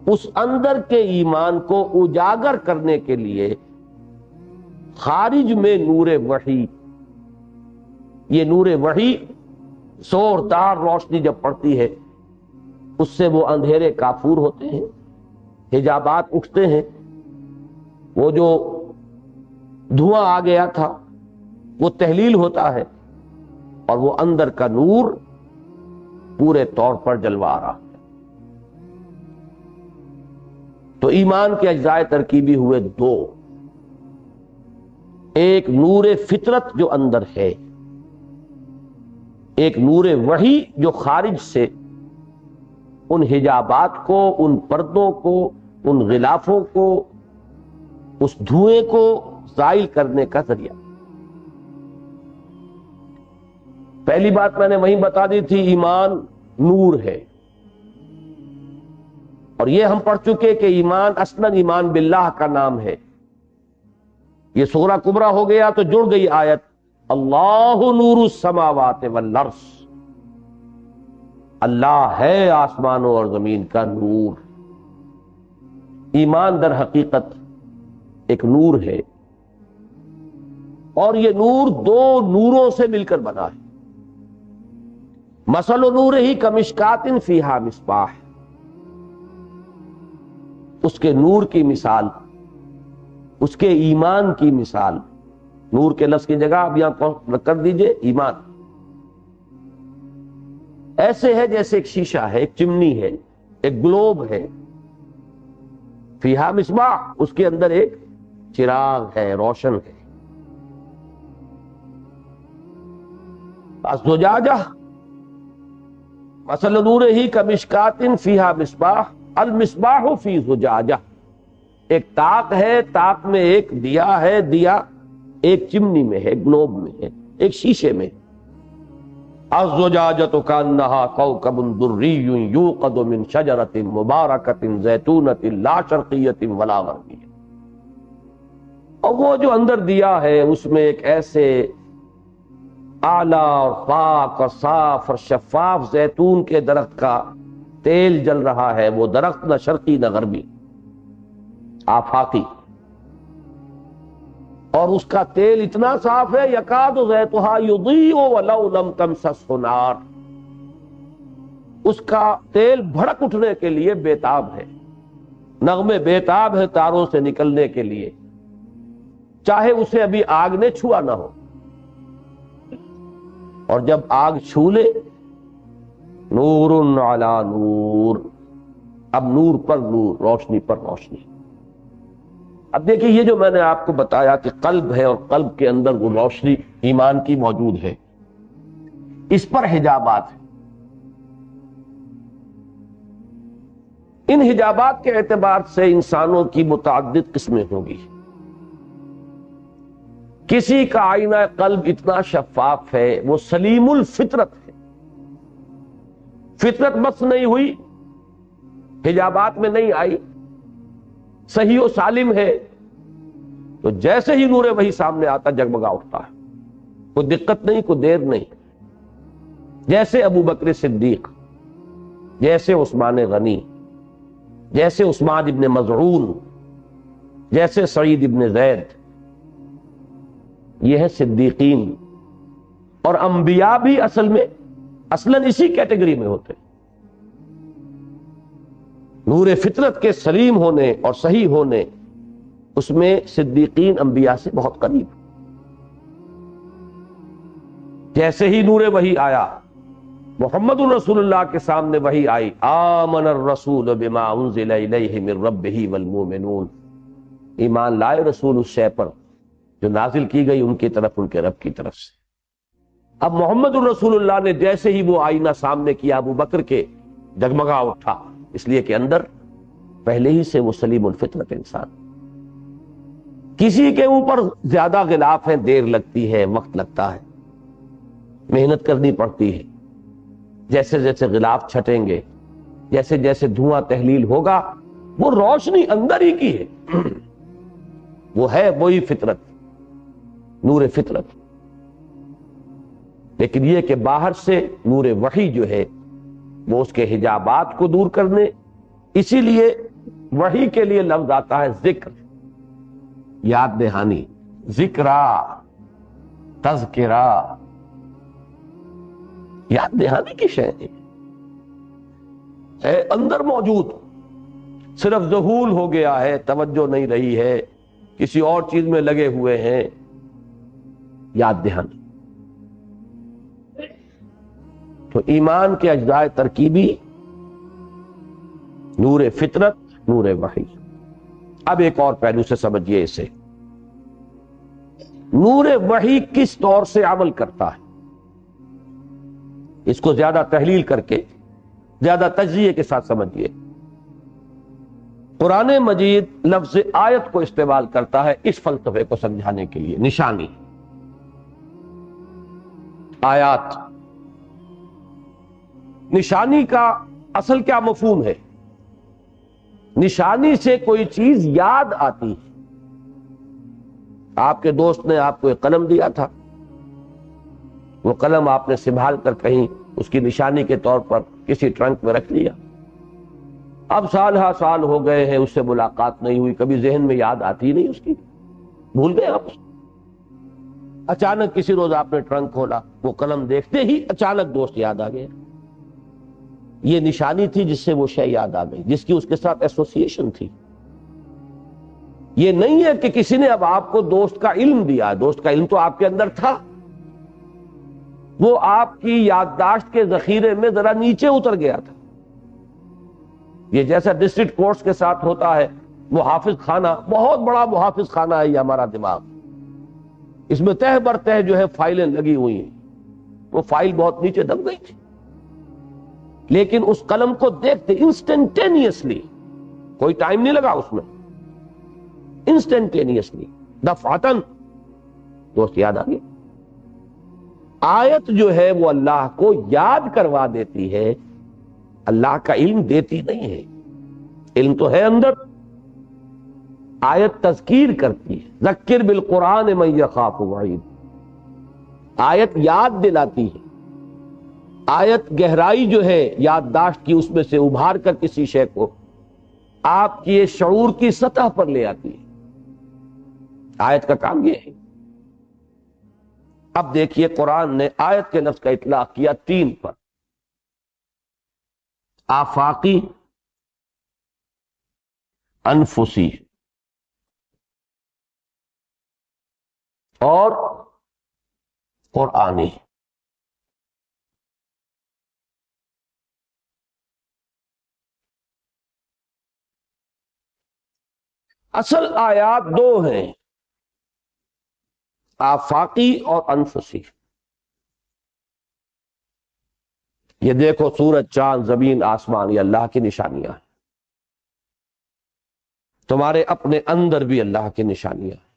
S1: اس اندر کے ایمان کو اجاگر کرنے کے لیے خارج میں نور وحی، یہ نور وحی زوردار روشنی جب پڑتی ہے، اس سے وہ اندھیرے کافور ہوتے ہیں، حجابات اٹھتے ہیں، وہ جو دھواں آ گیا تھا وہ تحلیل ہوتا ہے، اور وہ اندر کا نور پورے طور پر جلوا رہا ہے۔ تو ایمان کے اجزاء ترکیبی ہوئے دو، ایک نور فطرت جو اندر ہے، ایک نور وحی جو خارج سے ان حجابات کو، ان پردوں کو، ان غلافوں کو، اس دھوئیں کو زائل کرنے کا ذریعہ۔ پہلی بات میں نے وہیں بتا دی تھی، ایمان نور ہے، اور یہ ہم پڑھ چکے کہ ایمان اصلاً ایمان باللہ کا نام ہے۔ یہ سورہ کبریٰ ہو گیا تو جڑ گئی آیت، اللہ نور السماوات والارض، اللہ ہے آسمانوں اور زمین کا نور۔ ایمان در حقیقت ایک نور ہے، اور یہ نور دو نوروں سے مل کر بنا ہے۔ مثل نورہ کمشکات فیہا مصباح، اس کے نور کی مثال، اس کے ایمان کی مثال، نور کے لفظ کی جگہ اب یہاں کر دیجئے ایمان، ایسے ہے جیسے ایک شیشہ ہے، ایک چمنی ہے، ایک گلوب ہے، فیہا مصباح، اس کے اندر ایک چراغ ہے، روشن ہے۔ الزجاجہ مثل نورہ کمشکات فیہا مصباح، المصباح فی زجاجہ، ایک تاک ہے، تاک میں ایک دیا ہے، دیا ایک چمنی میں ہے، گلوب میں ہے، ایک شیشے میں۔ الزجاجۃ کانہا کوکب دری یوقد من شجرۃ مبارکۃ زیتونۃ لا شرقیۃ ولا غربیہ. اور وہ جو اندر دیا ہے اس میں ایک ایسے اعلیٰ اور پاک اور صاف اور شفاف زیتون کے درخت کا تیل جل رہا ہے. وہ درخت نہ شرقی نہ غربی، آفاقی، اور اس کا تیل اتنا صاف ہے یکاد زیتھا یضیء ولو لم تمسسہ نار. اس کا تیل بھڑک اٹھنے کے لیے بیتاب ہے، نغمے بیتاب ہے تاروں سے نکلنے کے لیے، چاہے اسے ابھی آگ نے چھوا نہ ہو. اور جب آگ چھو لے، نور علی نور، اب نور پر نور، روشنی پر روشنی. اب دیکھیں یہ جو میں نے آپ کو بتایا کہ قلب ہے اور قلب کے اندر وہ روشنی ایمان کی موجود ہے، اس پر حجابات ہیں. ان حجابات کے اعتبار سے انسانوں کی متعدد قسمیں ہوں گی. کسی کا آئینہ قلب اتنا شفاف ہے، وہ سلیم الفطرت ہے، فطرت مس نہیں ہوئی، حجابات میں نہیں آئی، صحیح و سالم ہے، تو جیسے ہی نور وحی سامنے آتا جگمگا اٹھتا ہے، کوئی دقت نہیں، کوئی دیر نہیں. جیسے ابو بکر صدیق، جیسے عثمان غنی، جیسے عثمان ابن مظعون، جیسے سعید ابن زید، یہ ہے صدیقین. اور انبیاء بھی اصلاً اسی کیٹیگری میں ہوتے. نور فطرت کے سلیم ہونے اور صحیح ہونے، اس میں صدیقین انبیاء سے بہت قریب. جیسے ہی نور وحی آیا، محمد رسول اللہ کے سامنے وحی آئی، آمن الرسول بما انزل الیہ من ربہ والمؤمنون، ایمان لائے رسول اس شے پر جو نازل کی گئی ان کی طرف، ان کے رب کی طرف سے. اب محمد الرسول اللہ نے جیسے ہی وہ آئینہ سامنے کیا ابو بکر کے، جگمگا اٹھا، اس لیے کہ اندر پہلے ہی سے وہ سلیم الفطرت انسان. کسی کے اوپر زیادہ غلاف ہیں، دیر لگتی ہے، وقت لگتا ہے، محنت کرنی پڑتی ہے. جیسے جیسے غلاف چھٹیں گے، جیسے جیسے دھواں تحلیل ہوگا، وہ روشنی اندر ہی کی ہے، وہ ہے وہی فطرت، نور فطرت. لیکن یہ کہ باہر سے نور وحی جو ہے وہ اس کے حجابات کو دور کرنے، اسی لیے وحی کے لیے لفظ آتا ہے ذکر، یاد دہانی، ذکرا، تذکرہ، یاد دہانی کی شے ہے اندر موجود، صرف ذہول ہو گیا ہے، توجہ نہیں رہی ہے، کسی اور چیز میں لگے ہوئے ہیں. یاد دہانی. تو ایمان کے اجزاء ترکیبی، نور فطرت، نور وحی. اب ایک اور پہلو سے سمجھیے اسے، نور وحی کس طور سے عمل کرتا ہے، اس کو زیادہ تحلیل کر کے، زیادہ تجزیے کے ساتھ سمجھیے. قرآن مجید لفظ آیت کو استعمال کرتا ہے اس فلسفے کو سمجھانے کے لیے. نشانی، آیات. نشانی کا اصل کیا مفہوم ہے؟ نشانی سے کوئی چیز یاد آتی ہے. آپ کے دوست نے آپ کو ایک قلم دیا تھا، وہ قلم آپ نے سنبھال کر کہیں اس کی نشانی کے طور پر کسی ٹرنک میں رکھ لیا. اب سال ہا سال ہو گئے ہیں، اس سے ملاقات نہیں ہوئی، کبھی ذہن میں یاد آتی ہی نہیں اس کی، بھول گئے آپ. اچانک کسی روز آپ نے ٹرنک کھولا، وہ قلم دیکھتے ہی اچانک دوست یاد آ گیا. یہ نشانی تھی جس سے وہ شے یاد آ گئی، جس کی اس کے ساتھ ایسوسیشن تھی. یہ نہیں ہے کہ کسی نے اب آپ کو دوست کا علم دیا، دوست کا علم تو آپ کے اندر تھا، وہ آپ کی یادداشت کے ذخیرے میں ذرا نیچے اتر گیا تھا. یہ جیسا ڈسٹرکٹ کورٹس کے ساتھ ہوتا ہے، محافظ خانہ، بہت بڑا محافظ خانہ ہے یہ ہمارا دماغ، اس میں تہ بر تہ جو ہے فائلیں لگی ہوئی ہیں. وہ فائل بہت نیچے دب گئی تھی، لیکن اس قلم کو دیکھتے انسٹنٹینیسلی، کوئی ٹائم نہیں لگا اس میں، انسٹنٹینیسلی، دفعتاً دوست یاد آ گیا. آیت جو ہے وہ اللہ کو یاد کروا دیتی ہے، اللہ کا علم دیتی نہیں ہے۔ علم تو ہے اندر، آیت تذکیر کرتی ہے، ذکر بالقرآن من یخاف وعید، آیت یاد دلاتی ہے، آیت گہرائی جو ہے یادداشت کی اس میں سے ابھار کر کسی شے کو آپ کی شعور کی سطح پر لے آتی ہے۔ آیت کا کام یہ ہے۔ اب دیکھیے قرآن نے آیت کے لفظ کا اطلاق کیا تین پر، آفاقی، انفسی اور قرآنی۔ اصل آیات دو ہیں، آفاقی اور انفسی۔ یہ دیکھو سورج، چاند، زمین، آسمان، یہ اللہ کی نشانیاں ہیں، تمہارے اپنے اندر بھی اللہ کی نشانیاں ہیں۔